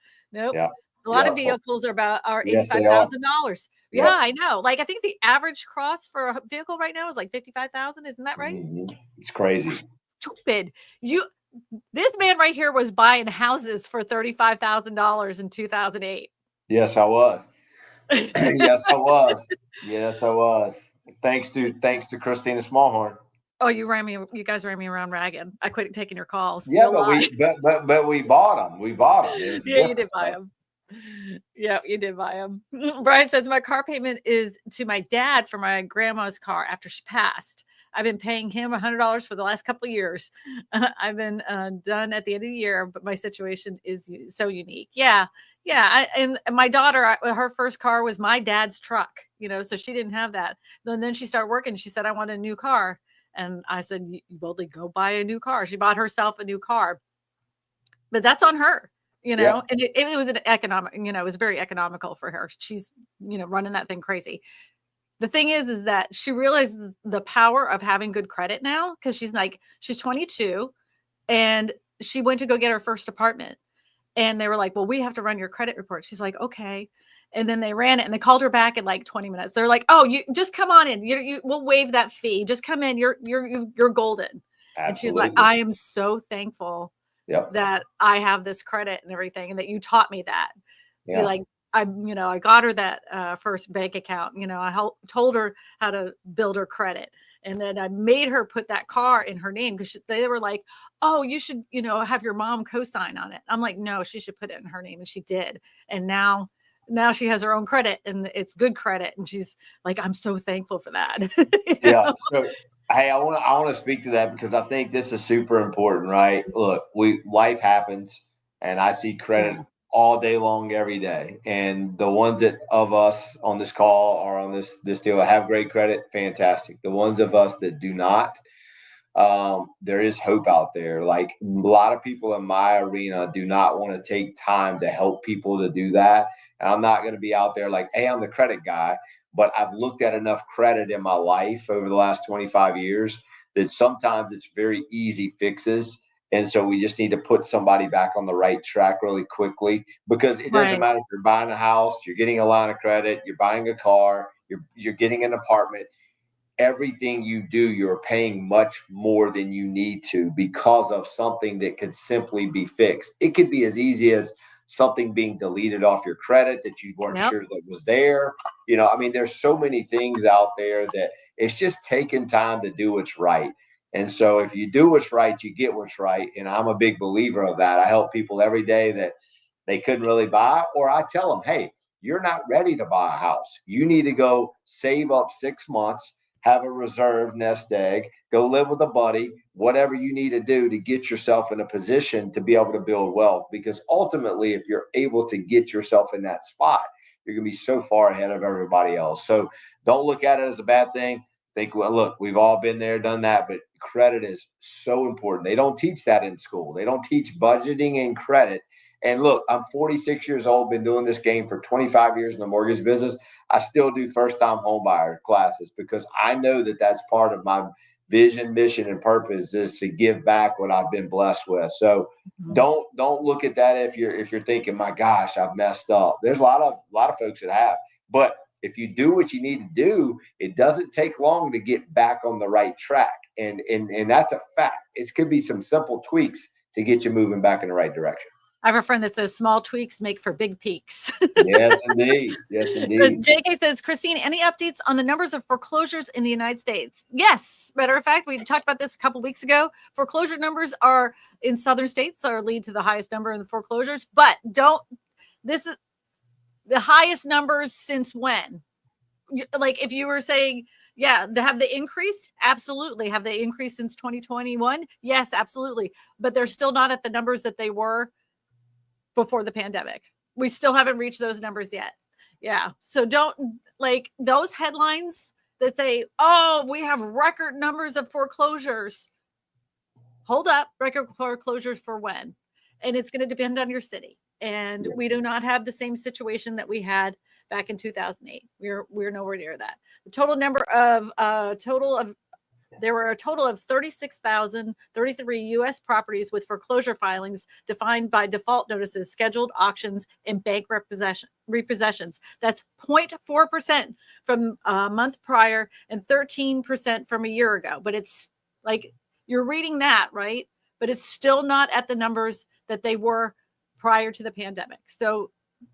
Yeah. A lot of vehicles are $85,000. Yeah, I know. Like, I think the average cost for a vehicle right now is like $55,000. Isn't that right? Mm-hmm. It's crazy. Stupid. This man right here was buying houses for $35,000 in 2008. Yes, I was. Yes, I was. Thanks to Kristina Smallhorn. Oh, you guys ran me around ragged. I quit taking your calls. Yeah, but we bought them. Yeah, you did buy them. Yeah, you did buy them. Brian says my car payment is to my dad for my grandma's car after she passed. I've been paying him $100 for the last couple of years. I've been done at the end of the year, but my situation is so unique. Yeah. Yeah. And my daughter, her first car was my dad's truck, so she didn't have that. Then she started working. She said, I want a new car. And I said, well, then go buy a new car. She bought herself a new car, but that's on her. And it was an economic, it was very economical for her. She's, running that thing crazy. The thing is that she realized the power of having good credit now, because she's 22 and she went to go get her first apartment. And they were like, well, we have to run your credit report. She's like, okay. And then they ran it and they called her back in like 20 minutes. They're like, oh, you just come on in. We'll waive that fee. Just come in. You're golden. Absolutely. And she's like, I am so thankful that I have this credit and everything, and that you taught me that. Yeah. Like, I got her that first bank account. I told her how to build her credit. And then I made her put that car in her name, because they were like, oh, you should, have your mom co-sign on it. I'm like, no, she should put it in her name. And she did. And now she has her own credit, and it's good credit. And she's like, I'm so thankful for that. Yeah. So, hey, I want to speak to that, because I think this is super important, right? Look, life happens, and I see credit all day long, every day. And the ones that of us on this call or on this deal that have great credit, fantastic. The ones of us that do not, there is hope out there. Like, a lot of people in my arena do not want to take time to help people to do that. And I'm not going to be out there like, hey, I'm the credit guy. But I've looked at enough credit in my life over the last 25 years that sometimes it's very easy fixes. And so we just need to put somebody back on the right track really quickly, because it doesn't matter if you're buying a house, you're getting a line of credit, you're buying a car, you're getting an apartment. Everything you do, you're paying much more than you need to, because of something that could simply be fixed. It could be as easy as something being deleted off your credit that you weren't sure that was there. There's so many things out there that it's just taking time to do what's right. And so if you do what's right, you get what's right. And I'm a big believer of that. I help people every day that they couldn't really buy, or I tell them, hey, you're not ready to buy a house. You need to go save up 6 months, have a reserve nest egg, go live with a buddy, whatever you need to do to get yourself in a position to be able to build wealth. Because ultimately, if you're able to get yourself in that spot, you're going to be so far ahead of everybody else. So don't look at it as a bad thing. Think, well, look, we've all been there, done that, but credit is so important. They don't teach that in school. They don't teach budgeting and credit. And look, I'm 46 years old, been doing this game for 25 years in the mortgage business. I still do first-time home buyer classes, because I know that that's part of my vision, mission, and purpose, is to give back what I've been blessed with. So don't look at that if you're thinking, my gosh, I've messed up. There's a lot of folks that have. But if you do what you need to do, it doesn't take long to get back on the right track. And that's a fact. It could be some simple tweaks to get you moving back in the right direction. I have a friend that says small tweaks make for big peaks. Yes, indeed. Yes, indeed. JK says, Christine, any updates on the numbers of foreclosures in the United States? Yes. Matter of fact, we talked about this a couple weeks ago. Foreclosure numbers are in southern states are lead to the highest number in the foreclosures, but this is the highest numbers since when? Like, if you were saying, have they increased? Absolutely. Have they increased since 2021? Yes, absolutely. But they're still not at the numbers that they were before the pandemic. We still haven't reached those numbers yet. Yeah. So don't, like, those headlines that say, oh, we have record numbers of foreclosures. Hold up. Record foreclosures for when? And it's going to depend on your city. And we do not have the same situation that we had back in 2008. We're nowhere near that. The total number of there were a total of 36,033 U.S. properties with foreclosure filings defined by default notices, scheduled auctions, and bank repossessions. That's 0.4% from a month prior and 13% from a year ago. But it's like, you're reading that, right? But it's still not at the numbers that they were prior to the pandemic. So,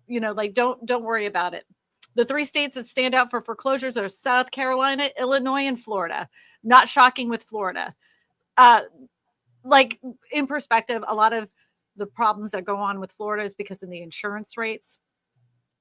don't worry about it. The 3 states that stand out for foreclosures are South Carolina, Illinois, and Florida. Not shocking with Florida. Like, in perspective, a lot of the problems that go on with Florida is because of the insurance rates.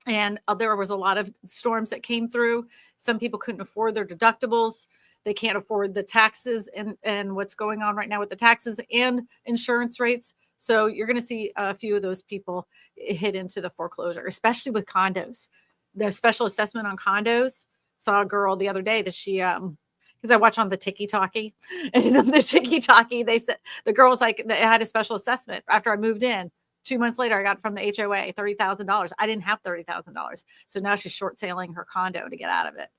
And there was a lot of storms that came through. Some people couldn't afford their deductibles. They can't afford the taxes and what's going on right now with the taxes and insurance rates. So you're going to see a few of those people hit into the foreclosure, especially with condos. The special assessment on condos. Saw a girl the other day that she, because I watch on the Tiki Talkie, and on the Tiki Talkie, they said the girl was like, they had a special assessment after I moved in. 2 months later, I got from the HOA $30,000. I didn't have $30,000, so now she's short selling her condo to get out of it.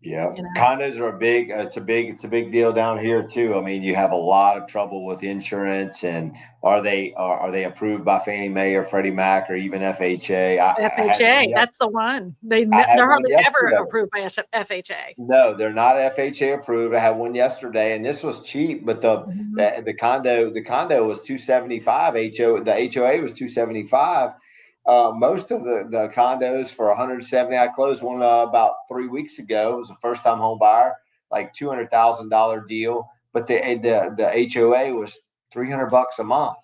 Yeah, condos are it's a big deal down here too. I mean, you have a lot of trouble with insurance, and are they approved by Fannie Mae or Freddie Mac or even FHA? FHA, that's the one. They're hardly ever approved by FHA. No, they're not FHA approved. I had one yesterday, and this was cheap, but the condo was $275. The HOA was $275. Most of the condos for $170. I closed one about 3 weeks ago. It was a first time home buyer, like $200,000 deal. But the HOA was $300 a month,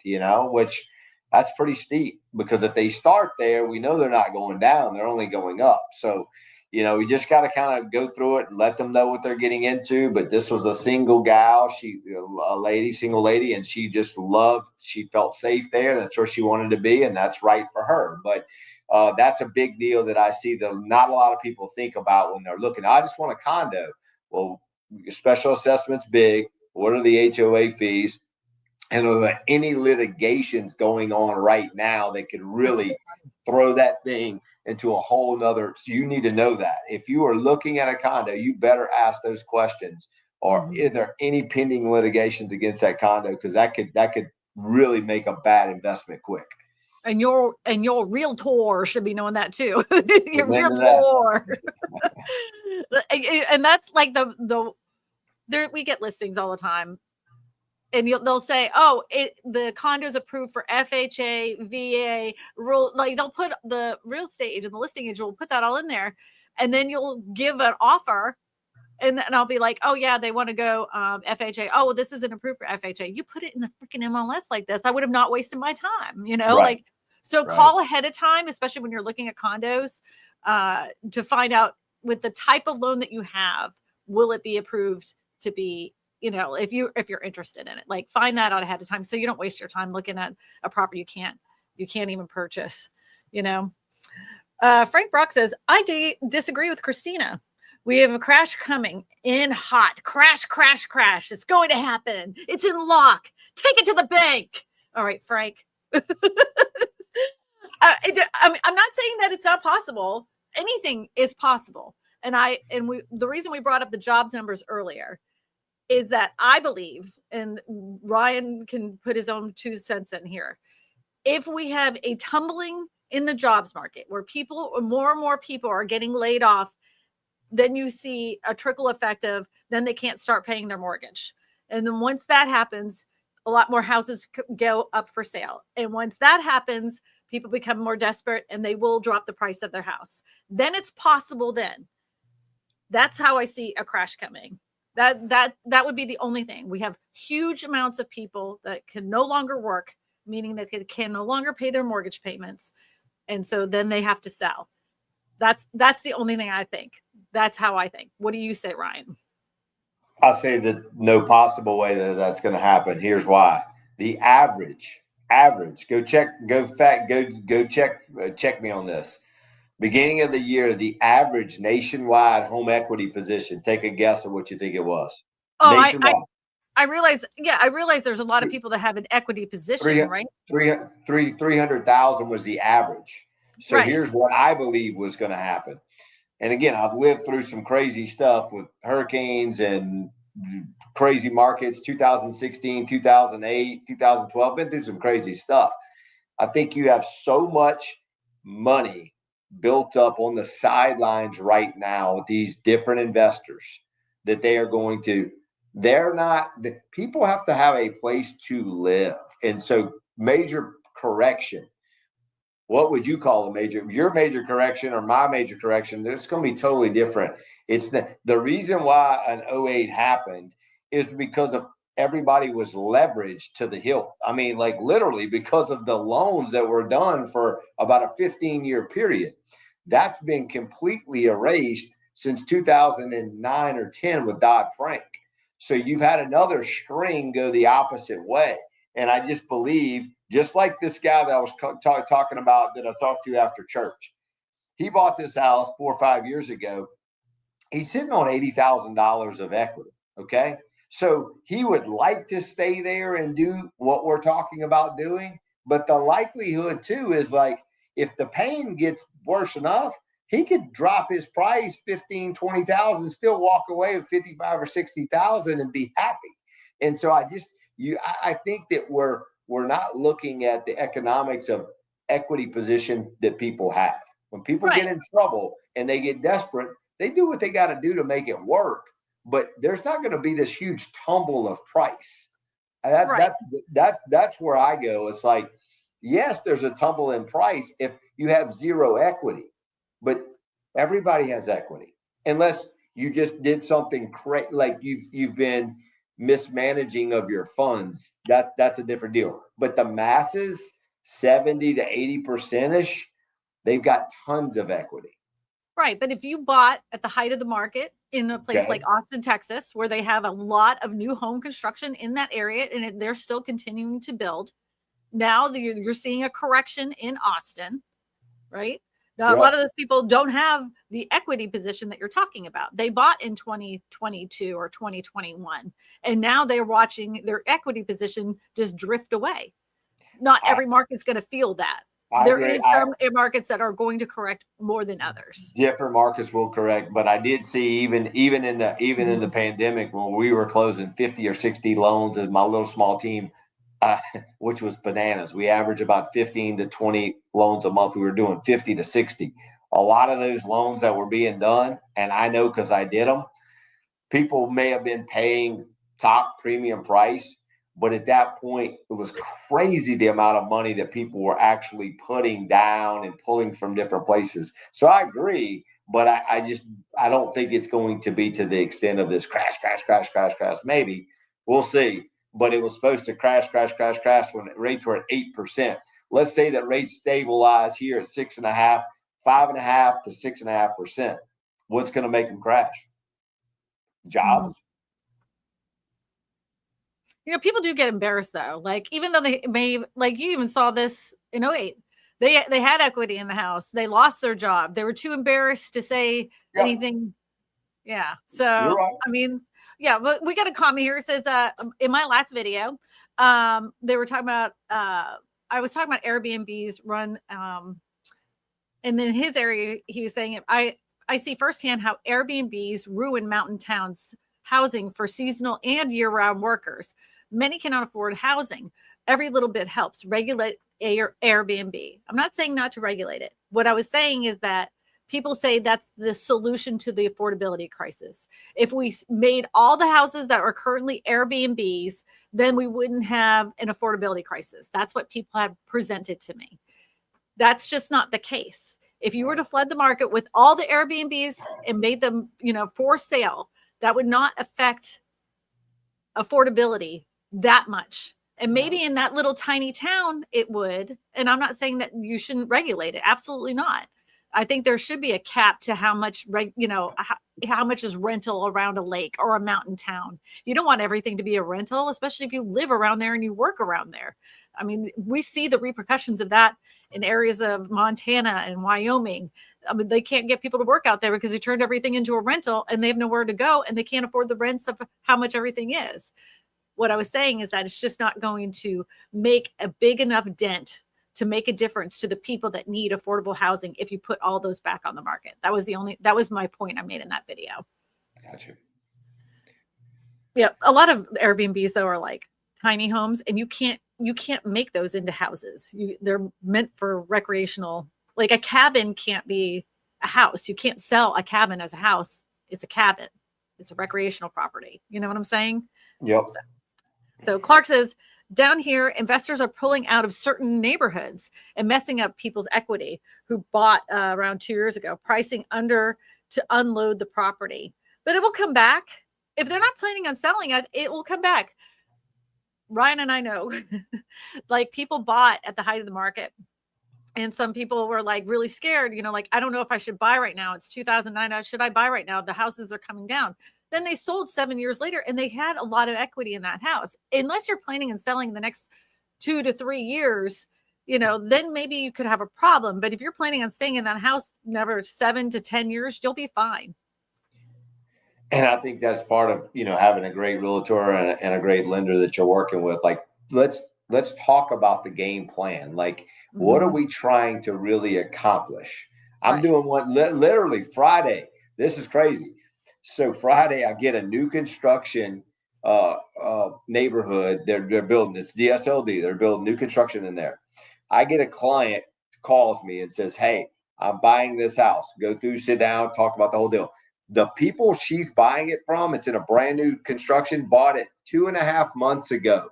which that's pretty steep, because if they start there, we know they're not going down. They're only going up. So, we just got to kind of go through it and let them know what they're getting into. But this was a single gal, single lady, and she felt safe there. That's where she wanted to be, and that's right for her. But that's a big deal that I see that not a lot of people think about when they're looking. I just want a condo. Well, special assessment's big. What are the HOA fees? And are there any litigations going on right now that could really throw that thing into a whole nother? So you need to know that. If you are looking at a condo, you better ask those questions. Or are there any pending litigations against that condo? Because that could really make a bad investment quick. And your realtor should be knowing that too. Your realtor. And that's like we get listings all the time. And they'll say, the condo's approved for FHA, VA, like they'll put the real estate agent, the listing agent will put that all in there. And then you'll give an offer. And I'll be like, oh yeah, they want to go FHA. Oh, well, this isn't approved for FHA. You put it in the freaking MLS like this. I would have not wasted my time, Right. Call ahead of time, especially when you're looking at condos, to find out with the type of loan that you have, will it be approved to be, if you're interested in it, like find that out ahead of time so you don't waste your time looking at a property you can't even purchase. Frank Brock says, I disagree with Kristina. We have a crash coming in hot. Crash. It's going to happen. It's in lock. Take it to the bank. All right, Frank. I'm not saying that it's not possible. Anything is possible. The reason we brought up the jobs numbers earlier is that I believe, and Ryan can put his own 2 cents in here, if we have a tumbling in the jobs market where more and more people are getting laid off, then you see a trickle effect of then they can't start paying their mortgage. And then once that happens, a lot more houses go up for sale. And once that happens, people become more desperate and they will drop the price of their house. Then it's possible then. That's how I see a crash coming. That would be the only thing. We have huge amounts of people that can no longer work, meaning that they can no longer pay their mortgage payments. And so then they have to sell. That's the only thing I think. That's how I think. What do you say, Ryan? I say that no possible way that that's going to happen. Here's why. The average, check me on this. Beginning of the year, the average nationwide home equity position. Take a guess at what you think it was. Oh, I realize there's a lot of people that have an equity position, right? 300,000 was the average. So right. Here's what I believe was going to happen. And again, I've lived through some crazy stuff with hurricanes and crazy markets, 2016, 2008, 2012, been through some crazy stuff. I think you have so much money built up on the sidelines right now with these different investors that they are going to, people have to have a place to live. And so major correction. What would you call your major correction or my major correction? It's going to be totally different. It's the reason why an 08 happened is because of everybody was leveraged to the hilt. I mean, like literally because of the loans that were done for about a 15-year period. That's been completely erased since 2009 or 10 with Dodd-Frank. So you've had another string go the opposite way. And I just believe, just like this guy that I was talking about that I talked to after church, he bought this house 4 or 5 years ago. He's sitting on $80,000 of equity. Okay. So he would like to stay there and do what we're talking about doing. But the likelihood too is like, if the pain gets worse enough, he could drop his price 15, 20,000, still walk away with 55 or 60,000 and be happy. And so I think that we're not looking at the economics of equity position that people have. When people get in trouble and they get desperate, they do what they got to do to make it work. But there's not going to be this huge tumble of price. That's where I go. It's like, yes, there's a tumble in price if you have zero equity, but everybody has equity, unless you just did something crazy, like you've been mismanaging of your funds. That's a different deal. But the masses, 70 to 80% ish, they've got tons of equity. Right. But if you bought at the height of the market in a place like Austin, Texas, where they have a lot of new home construction in that area, and they're still continuing to build, now you're seeing a correction in Austin, right? Now, a lot of those people don't have the equity position that you're talking about. They bought in 2022 or 2021, and now they're watching their equity position just drift away. Not every market's going to feel that. There is some markets that are going to correct more than others. Different markets will correct, but I did see even in the pandemic, when we were closing 50 or 60 loans as my little small team, which was bananas. We average about 15 to 20 loans a month. We were doing 50 to 60. A lot of those loans that were being done, and I know because I did them, people may have been paying top premium price. But at that point, it was crazy the amount of money that people were actually putting down and pulling from different places. So I agree, but I don't think it's going to be to the extent of this crash. Maybe we'll see. But it was supposed to crash when rates were at 8%. Let's say that rates stabilize here at 6.5%, 5.5% to 6.5%. What's going to make them crash? Jobs. You know, people do get embarrassed though. Like, even though they may, like you even saw this in 2008, they had equity in the house. They lost their job. They were too embarrassed to say anything. Yeah. So, I mean, yeah, but we got a comment here. It says, in my last video, they were talking about, I was talking about Airbnbs run, and then his area, he was saying, I see firsthand how Airbnbs ruin mountain towns housing for seasonal and year-round workers. Many cannot afford housing. Every little bit helps. Regulate Airbnb. I'm not saying not to regulate it. What I was saying is that people say that's the solution to the affordability crisis. If we made all the houses that are currently Airbnbs, then we wouldn't have an affordability crisis. That's what people have presented to me. That's just not the case. If you were to flood the market with all the Airbnbs and made them, for sale, that would not affect affordability that much. And maybe in that little tiny town, it would. And I'm not saying that you shouldn't regulate it. Absolutely not. I think there should be a cap to how much, how much is rental around a lake or a mountain town. You don't want everything to be a rental, especially if you live around there and you work around there. I mean, we see the repercussions of that in areas of Montana and Wyoming. I mean, they can't get people to work out there because they turned everything into a rental and they have nowhere to go and they can't afford the rents of how much everything is. What I was saying is that it's just not going to make a big enough dent to make a difference to the people that need affordable housing if you put all those back on the market. That was my point I made in that video. Gotcha. Yeah, a lot of Airbnbs though are like tiny homes, and you can't make those into houses. They're meant for recreational. Like a cabin can't be a house. You can't sell a cabin as a house. It's a cabin. It's a recreational property. You know what I'm saying? Yep. So Clark says, down here, investors are pulling out of certain neighborhoods and messing up people's equity who bought around 2 years ago, pricing under to unload the property. But it will come back. If they're not planning on selling it, it will come back. Ryan and I know, like people bought at the height of the market And some people were like really scared, like, I don't know if I should buy right now. It's 2009. Should I buy right now? The houses are coming down. Then they sold 7 years later and they had a lot of equity in that house. Unless you're planning on selling in the next 2 to 3 years, then maybe you could have a problem. But if you're planning on staying in that house never 7 to 10 years, you'll be fine. And I think that's part of, having a great realtor and a great lender that you're working with. Like, let's talk about the game plan. Like, what are we trying to really accomplish? I'm doing one literally Friday. This is crazy. So Friday, I get a new construction neighborhood. They're building, it's DSLD. They're building new construction in there. I get a client calls me and says, "Hey, I'm buying this house." Go through, sit down, talk about the whole deal. The people she's buying it from, it's in a brand new construction, bought it 2.5 months ago.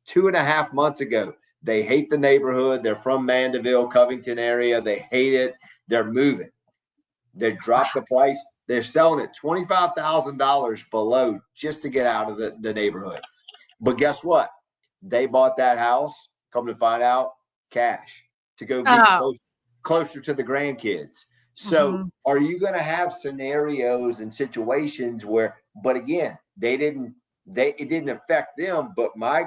2.5 months ago. They hate the neighborhood. They're from Mandeville, Covington area. They hate it. They're moving. They dropped the price. They're selling it $25,000 below just to get out of the neighborhood. But guess what? They bought that house, come to find out, cash to go be closer to the grandkids. So are you going to have scenarios and situations where, but again, it didn't affect them, but my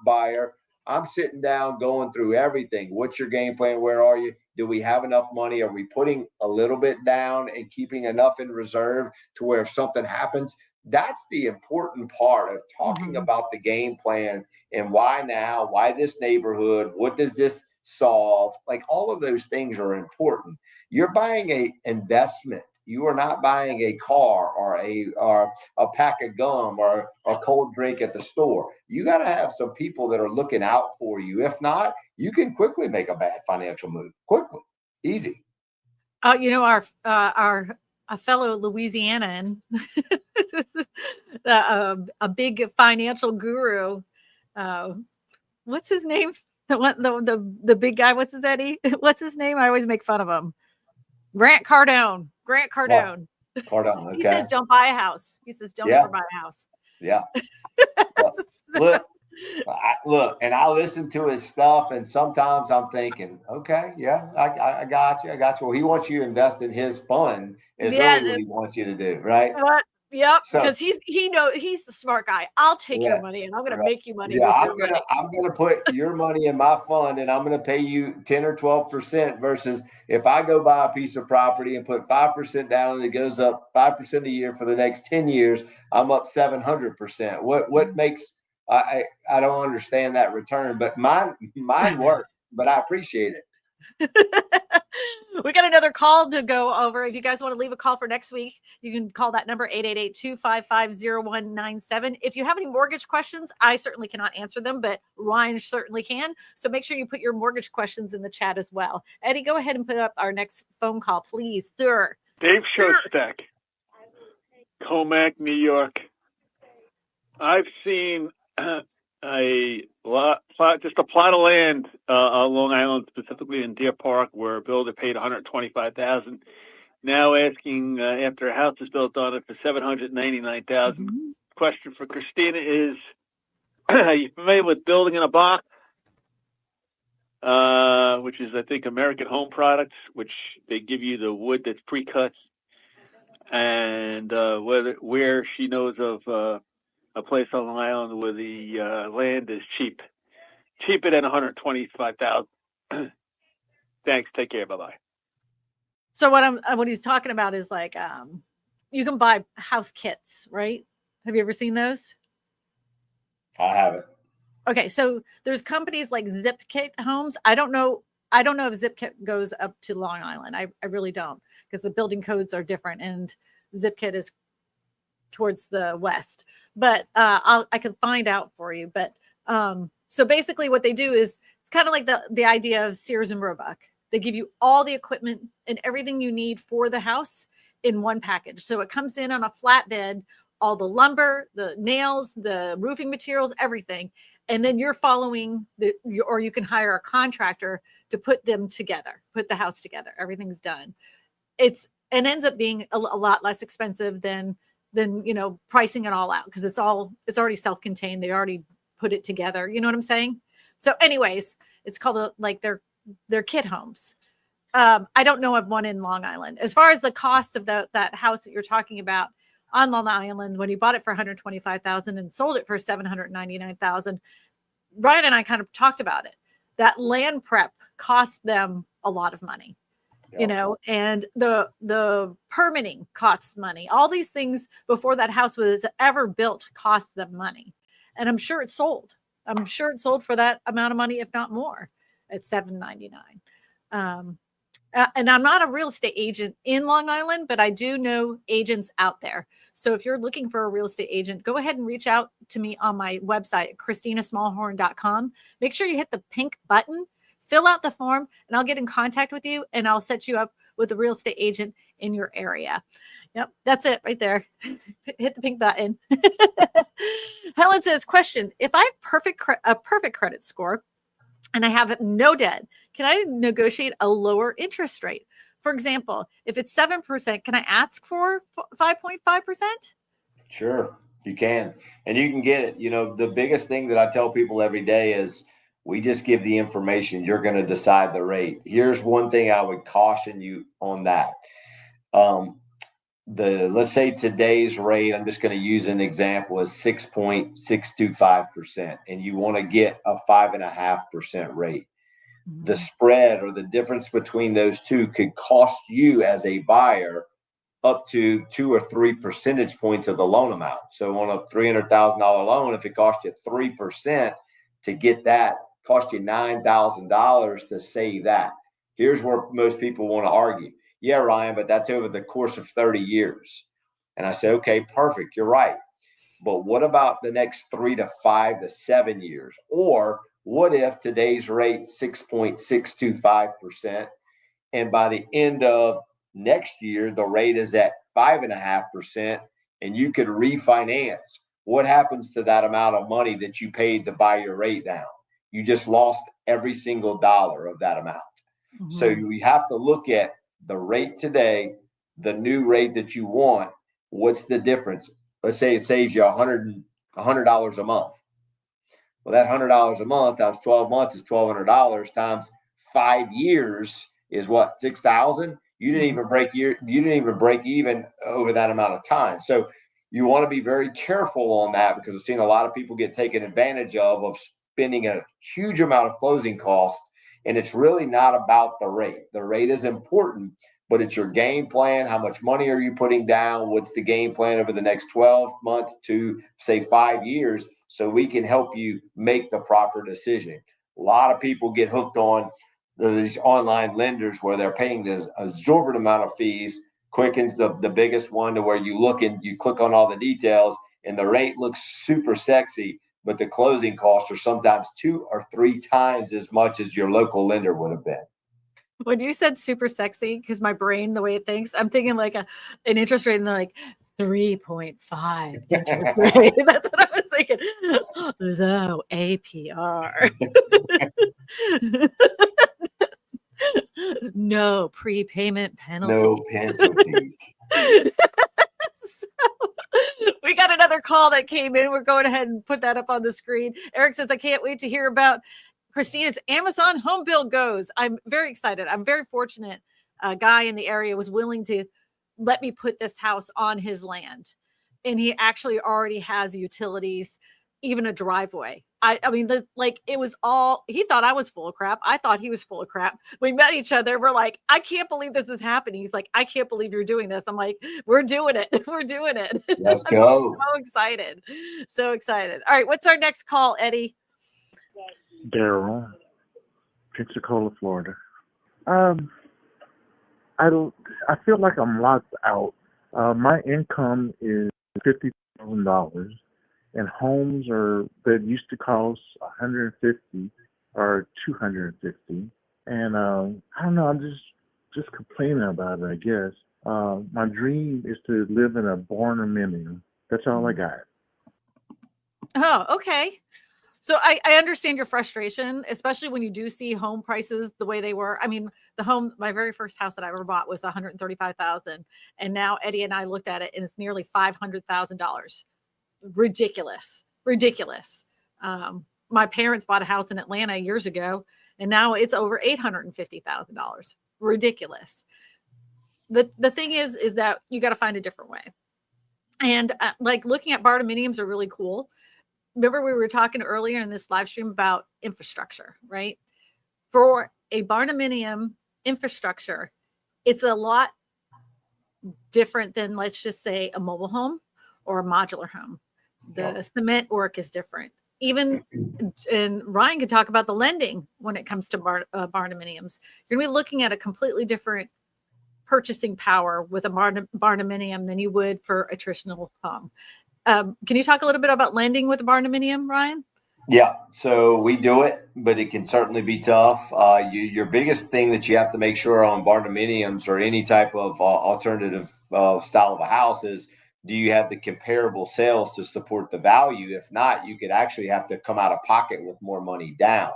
buyer, I'm sitting down going through everything. What's your game plan? Where are you? Do we have enough money? Are we putting a little bit down and keeping enough in reserve to where if something happens? That's the important part of talking about the game plan and why now, why this neighborhood, what does this solve? Like, all of those things are important. You're buying a investment. You are not buying a car or a pack of gum or a cold drink at the store. You got to have some people that are looking out for you. If not, you can quickly make a bad financial move. Quickly, easy. Our a fellow Louisianan, a big financial guru. What's his name? The big guy. What's his Eddie? What's his name? I always make fun of him. Grant Cardone. Cardone. Okay. He says, "Don't buy a house." He says, "Don't ever buy a house." Yeah. Look, and I listen to his stuff, and sometimes I'm thinking, okay, yeah, I got you. Well, he wants you to invest in his fund. Is really what he wants you to do, right? Yep, because he's the smart guy. I'll take your money and I'm going to make you money. Yeah, I'm gonna put your money in my fund and I'm gonna pay you 10 or 12% versus if I go buy a piece of property and put 5% down and it goes up 5% a year for the next 10 years, I'm up 700%. What makes I don't understand that return, but mine worked, but I appreciate it. We got another call to go over. If you guys want to leave a call for next week, you can call that number 888-255-0197. If you have any mortgage questions, I certainly cannot answer them, but Ryan certainly can. So make sure you put your mortgage questions in the chat as well. Eddie, go ahead and put up our next phone call, please. Sir. Dave Shostak, Comac, New York. I've seen just a plot of land on Long Island, specifically in Deer Park, where a builder paid $125,000. Now asking after a house is built on it for $799,000. Question for Kristina is: are you familiar with building in a box? Which is, I think, American Home Products, which they give you the wood that's pre-cut, and where she knows of a place on Long Island where the land is cheaper than $125,000. Thanks. Take care. Bye-bye. So what he's talking about is like you can buy house kits, right? Have you ever seen those? I haven't. Okay, so there's companies like Zip Kit Homes. I don't know if Zip Kit goes up to Long Island. I really don't, because the building codes are different, and Zip Kit is towards the west. But I could find out for you. But so basically, what they do is it's kind of like the idea of Sears and Roebuck. They give you all the equipment and everything you need for the house in one package. So it comes in on a flatbed, all the lumber, the nails, the roofing materials, everything. And then you're following or you can hire a contractor to put them together, put the house together. Everything's done. It ends up being a lot less expensive than pricing it all out, because it's already self-contained. They already put it together. You know what I'm saying? So anyways, it's called they're kid homes. I don't know of one in Long Island. As far as the cost of that house that you're talking about on Long Island, when you bought it for $125,000 and sold it for $799,000, Ryan and I kind of talked about it. That land prep cost them a lot of money, you know, and the permitting costs money. All these things before that house was ever built cost them money. And I'm sure it sold. I'm sure it sold for that amount of money, if not more, at $799,000. And I'm not a real estate agent in Long Island, but I do know agents out there. So if you're looking for a real estate agent, go ahead and reach out to me on my website, KristinaSmallhorn.com. Make sure you hit the pink button, fill out the form, and I'll get in contact with you, and I'll set you up with a real estate agent in your area. Yep, that's it right there. Hit the pink button. Helen says, question, if I have a perfect credit score, and I have no debt, can I negotiate a lower interest rate? For example, if it's 7%, can I ask for 5.5%? Sure, you can. And you can get it. You know, the biggest thing that I tell people every day is we just give the information. You're going to decide the rate. Here's one thing I would caution you on that. Let's say today's rate, I'm just going to use an example, is 6.625%, and you want to get a 5.5% rate. Mm-hmm. The spread or the difference between those two could cost you as a buyer up to 2 or 3 percentage points of the loan amount. So on a $300,000 loan, if it costs you 3% to get that, cost you $9,000 to save that. Here's where most people want to argue. Yeah, Ryan, but that's over the course of 30 years. And I say, okay, perfect. You're right. But what about the next 3 to 5 to 7 years? Or what if today's rate 6.625%, and by the end of next year, the rate is at 5.5%, and you could refinance? What happens to that amount of money that you paid to buy your rate down? You just lost every single dollar of that amount. Mm-hmm. So we have to look at the rate today, the new rate that you want. What's the difference? Let's say it saves you $100 a month. Well, that $100 a month times 12 months is $1,200 times 5 years is what, 6,000? You didn't even break even over that amount of time. So you want to be very careful on that, because I've seen a lot of people get taken advantage of spending a huge amount of closing costs. And it's really not about the rate. The rate is important, but it's your game plan. How much money are you putting down? What's the game plan over the next 12 months to, say, 5 years, so we can help you make the proper decision. A lot of people get hooked on these online lenders where they're paying this exorbitant amount of fees. Quicken's the biggest one, to where you look and you click on all the details and the rate looks super sexy, but the closing costs are sometimes 2 or 3 times as much as your local lender would have been. When you said super sexy, because my brain, the way it thinks, I'm thinking like an interest rate, and they're like 3.5 interest rate. That's what I was thinking. Low APR. No prepayment penalties. No penalties. We got another call that came in. We're going ahead and put that up on the screen. Eric says, I can't wait to hear about Kristina's Amazon home build goes. I'm very excited. I'm very fortunate. A guy in the area was willing to let me put this house on his land. And he actually already has utilities, even a driveway. I mean, it was all, he thought I was full of crap. I thought he was full of crap. We met each other. We're like, I can't believe this is happening. He's like, I can't believe you're doing this. I'm like, we're doing it. We're doing it. Let's go. So excited. So excited. All right. What's our next call, Eddie? Daryl, Pensacola, Florida. I feel like I'm locked out. My income is $50,000, and homes that used to cost $150 or $250, and I don't know. I'm just complaining about it, I guess. My dream is to live in a barndominium. That's all I got. Oh, okay. So I understand your frustration, especially when you do see home prices the way they were. I mean, my very first house that I ever bought was $135,000, and now Eddie and I looked at it, and it's nearly $500,000. Ridiculous. My parents bought a house in Atlanta years ago, and now it's over $850,000. Ridiculous. The thing is that you got to find a different way. And like looking at barndominiums are really cool. Remember we were talking earlier in this live stream about infrastructure, right? For a barndominium infrastructure, it's a lot different than, let's just say, a mobile home or a modular home. The cement work is different. Even, and Ryan could talk about the lending when it comes to barndominiums. You're going to be looking at a completely different purchasing power with a barndominium than you would for a traditional home. Can you talk a little bit about lending with a barndominium, Ryan? Yeah, so we do it, but it can certainly be tough. Your biggest thing that you have to make sure on barndominiums or any type of alternative style of a house is, do you have the comparable sales to support the value? If not, you could actually have to come out of pocket with more money down.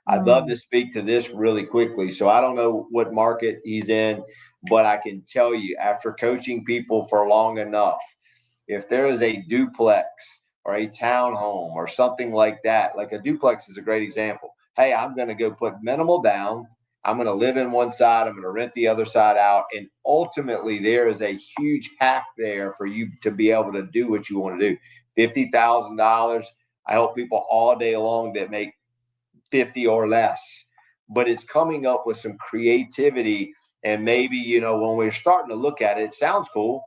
I'd love to speak to this really quickly. So I don't know what market he's in, but I can tell you, after coaching people for long enough, if there is a duplex or a townhome or something like that, like a duplex is a great example. Hey, I'm going to go put minimal down. I'm going to live in one side. I'm going to rent the other side out. And ultimately, there is a huge hack there for you to be able to do what you want to do. $50,000. I help people all day long that make 50 or less, but it's coming up with some creativity. And maybe, you know, when we're starting to look at it, it sounds cool.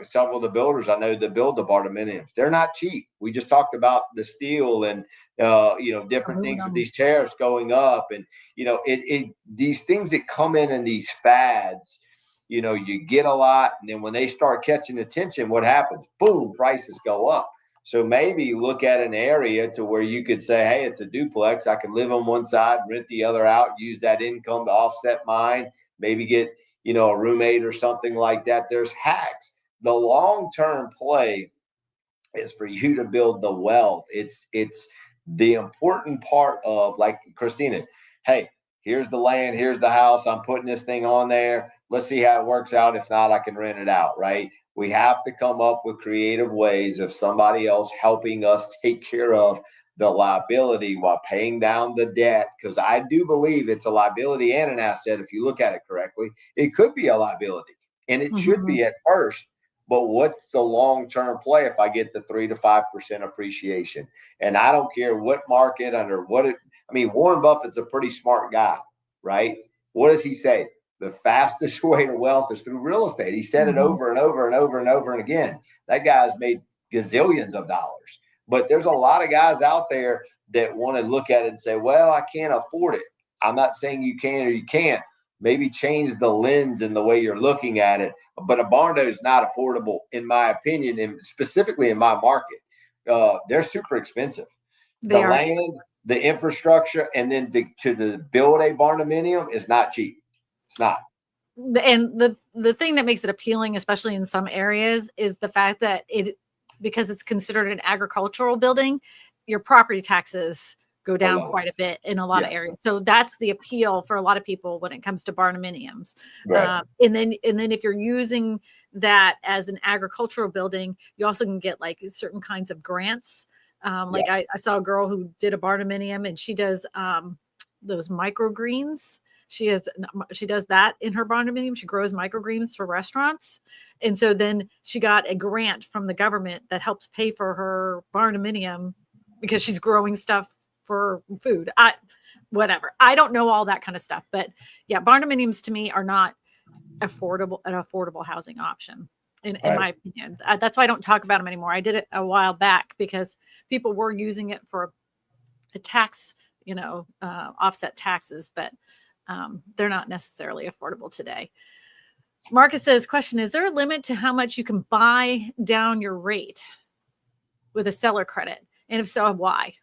Several of the builders I know that build the barndominiums, they're not cheap. We just talked about the steel and, you know, different things with these tariffs going up. And, you know, these things that come in these fads, you know, you get a lot. And then when they start catching attention, what happens? Boom, prices go up. So maybe look at an area to where you could say, hey, it's a duplex. I can live on one side, rent the other out, use that income to offset mine, maybe get, you know, a roommate or something like that. There's hacks. The long-term play is for you to build the wealth. It's the important part of, like Kristina, hey, here's the land, here's the house. I'm putting this thing on there. Let's see how it works out. If not, I can rent it out, right? We have to come up with creative ways of somebody else helping us take care of the liability while paying down the debt, because I do believe it's a liability and an asset. If you look at it correctly, it could be a liability, and it should be at first. But what's the long-term play if I get the 3 to 5% appreciation? And I don't care what market under what it. I mean, Warren Buffett's a pretty smart guy, right? What does he say? The fastest way to wealth is through real estate. He said it over and over and over and over and again. That guy's made gazillions of dollars. But there's a lot of guys out there that want to look at it and say, well, I can't afford it. I'm not saying you can or you can't. Maybe change the lens and the way you're looking at it. But a barndo is not affordable, in my opinion, and specifically in my market. They're super expensive. The land, the infrastructure, and then to build a barndominium is not cheap. It's not. And the thing that makes it appealing, especially in some areas, is the fact that because it's considered an agricultural building, your property taxes go down quite a bit in a lot of areas. So that's the appeal for a lot of people when it comes to barndominiums. Right. And then if you're using that as an agricultural building, you also can get like certain kinds of grants. I saw a girl who did a barndominium, and she does those microgreens. She does that in her barndominium. She grows microgreens for restaurants. And so then she got a grant from the government that helps pay for her barndominium because she's growing stuff for food. Whatever. I don't know all that kind of stuff, but yeah, barndominiums to me are not an affordable housing option in my opinion. That's why I don't talk about them anymore. I did it a while back because people were using it for the tax, offset taxes, but they're not necessarily affordable today. Marcus says, question, is there a limit to how much you can buy down your rate with a seller credit? And if so, why?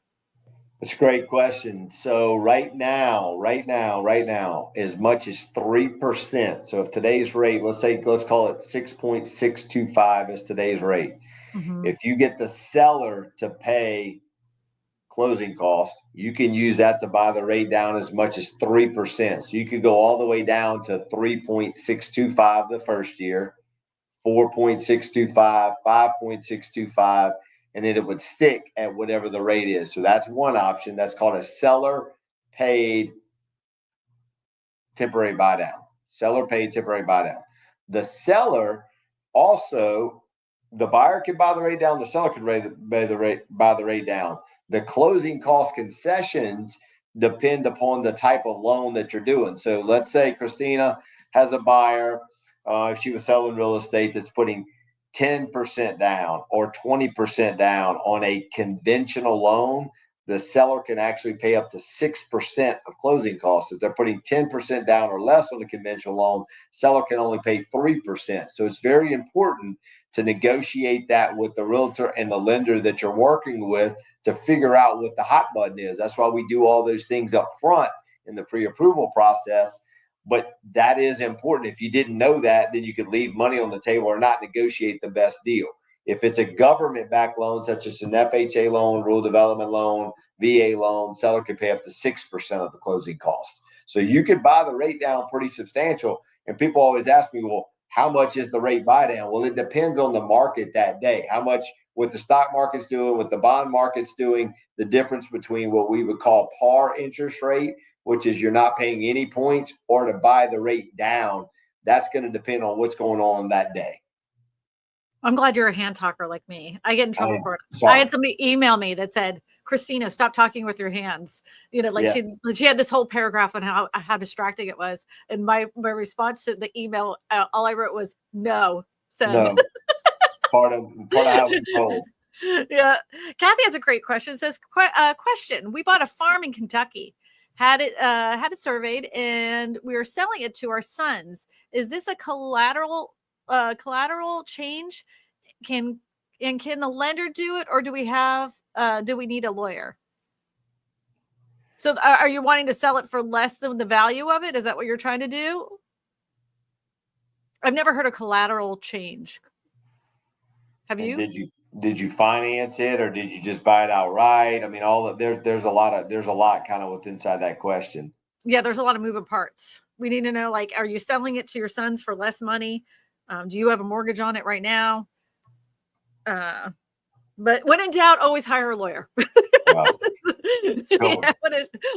That's a great question. So right now, as much as 3%. So if today's rate, let's call it 6.625 is today's rate. Mm-hmm. If you get the seller to pay closing cost, you can use that to buy the rate down as much as 3%. So you could go all the way down to 3.625 the first year, 4.625, 5.625. And then it would stick at whatever the rate is. So that's one option. That's called a seller paid temporary buy down. Seller paid temporary buy down. The seller also, the buyer can buy the rate down, the seller can buy the rate down. The closing cost concessions depend upon the type of loan that you're doing. So let's say Kristina has a buyer, if she was selling real estate, that's putting 10% down or 20% down on a conventional loan. The seller can actually pay up to 6% of closing costs. If they're putting 10% down or less on a conventional loan, seller can only pay 3%. So it's very important to negotiate that with the realtor and the lender that you're working with to figure out what the hot button is. That's why we do all those things up front in the pre-approval process. But that is important. If you didn't know that, then you could leave money on the table or not negotiate the best deal. If it's a government-backed loan, such as an FHA loan, rural development loan, VA loan, seller can pay up to 6% of the closing cost. So you could buy the rate down pretty substantial. And people always ask me, well, how much is the rate buy down? Well, it depends on the market that day. How much, what the stock market's doing, what the bond market's doing, the difference between what we would call par interest rate, which is you're not paying any points, or to buy the rate down. That's going to depend on what's going on that day. I'm glad you're a hand talker like me. I get in trouble for it. Sorry. I had somebody email me that said, Kristina, stop talking with your hands. You know, like Yes. she had this whole paragraph on how distracting it was. And my response to the email, all I wrote was no. Send. No. part of how we roll. Yeah. Kathy has a great question. It says, question. We bought a farm in Kentucky, had it surveyed, and we are selling it to our sons. Is this a collateral change? Can the lender do it, or do we need a lawyer? So are you wanting to sell it for less than the value of it? Is that what you're trying to do? I've never heard of collateral change. Have you? Did you finance it, or did you just buy it outright? I mean, there's a lot kind of within inside that question. Yeah, there's a lot of moving parts. We need to know, like, are you selling it to your sons for less money? Do you have a mortgage on it right now? But when in doubt, always hire a lawyer. Wow. Yeah,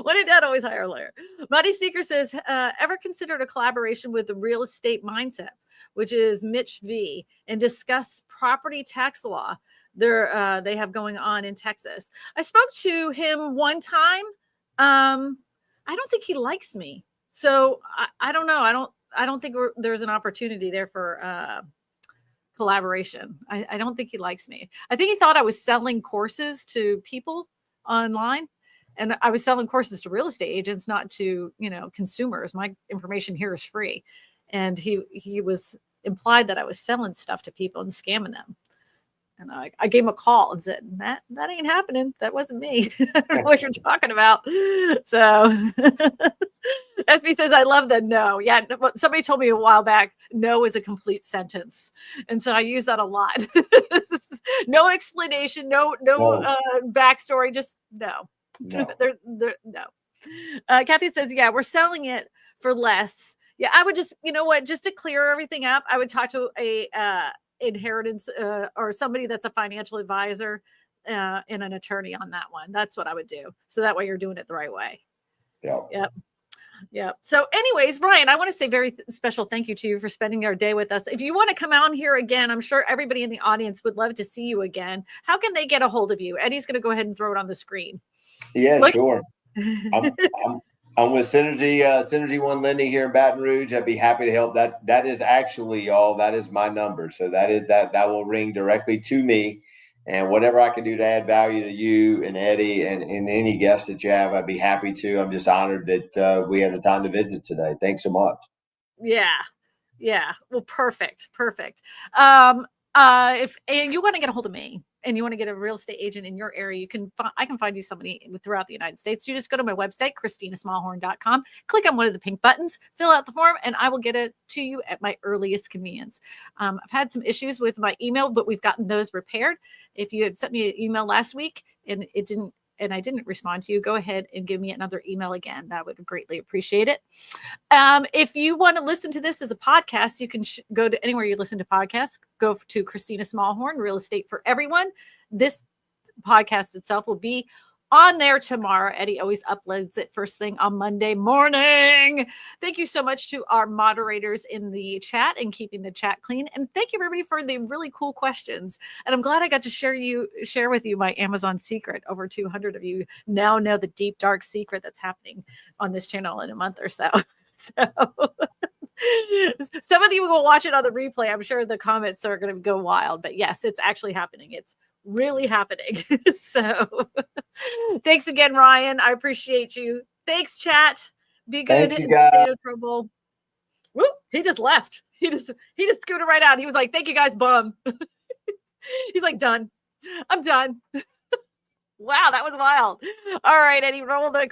when in doubt, always hire a lawyer. Muddy Sneaker says, ever considered a collaboration with the Real Estate Mindset, which is Mitch V, and discuss property tax law they have going on in Texas? I spoke to him one time. I don't think he likes me. So I don't know. I don't think there's an opportunity there for collaboration. I don't think he likes me. I think he thought I was selling courses to people online, and I was selling courses to real estate agents, not to, consumers. My information here is free. And he was implied that I was selling stuff to people and scamming them. And I gave him a call and said, that ain't happening. That wasn't me. I don't know what you're talking about. So SB says, I love the no. Yeah. Somebody told me a while back, no is a complete sentence. And so I use that a lot. No explanation, no backstory, just no. No. No. Kathy says, yeah, we're selling it for less. Yeah, I would just, just to clear everything up, I would talk to a inheritance or somebody that's a financial advisor and an attorney on that one. That's what I would do. So that way you're doing it the right way. Yep. So anyways, Ryan, I want to say very special thank you to you for spending your day with us. If you want to come out here again, I'm sure everybody in the audience would love to see you again. How can they get a hold of you? Eddie's going to go ahead and throw it on the screen. Yeah, sure. I'm with Synergy One Lending here in Baton Rouge. I'd be happy to help. That is actually, y'all, that is my number. So that will ring directly to me. And whatever I can do to add value to you and Eddie and any guests that you have, I'd be happy to. I'm just honored that we had the time to visit today. Thanks so much. Yeah. Well, perfect. If you want to get a hold of me and you want to get a real estate agent in your area, I can find you somebody throughout the United States. You just go to my website, KristinaSmallhorn.com, click on one of the pink buttons, fill out the form, and I will get it to you at my earliest convenience. I've had some issues with my email, but we've gotten those repaired. If you had sent me an email last week and I didn't respond to you, go ahead and give me another email again. That would greatly appreciate it. If you want to listen to this as a podcast, you can go to anywhere you listen to podcasts. Go to Kristina Smallhorn, Real Estate for Everyone. This podcast itself will be on there tomorrow. Eddie always uploads it first thing on Monday morning. Thank you so much to our moderators in the chat and keeping the chat clean. And thank you everybody for the really cool questions. And I'm glad I got to share with you my Amazon secret. Over 200 of you now know the deep, dark secret that's happening on this channel in a month or so. So some of you will watch it on the replay. I'm sure the comments are going to go wild, but yes, it's actually happening. It's really happening. So thanks again, Ryan. I appreciate you. Thanks, chat. Be good. Thank you, And guys. stay out of trouble. Whoop, he just left. He just scooted right out. He was like, thank you guys, bum. He's like, done. I'm done. Wow, that was wild. All right, Eddie, roll the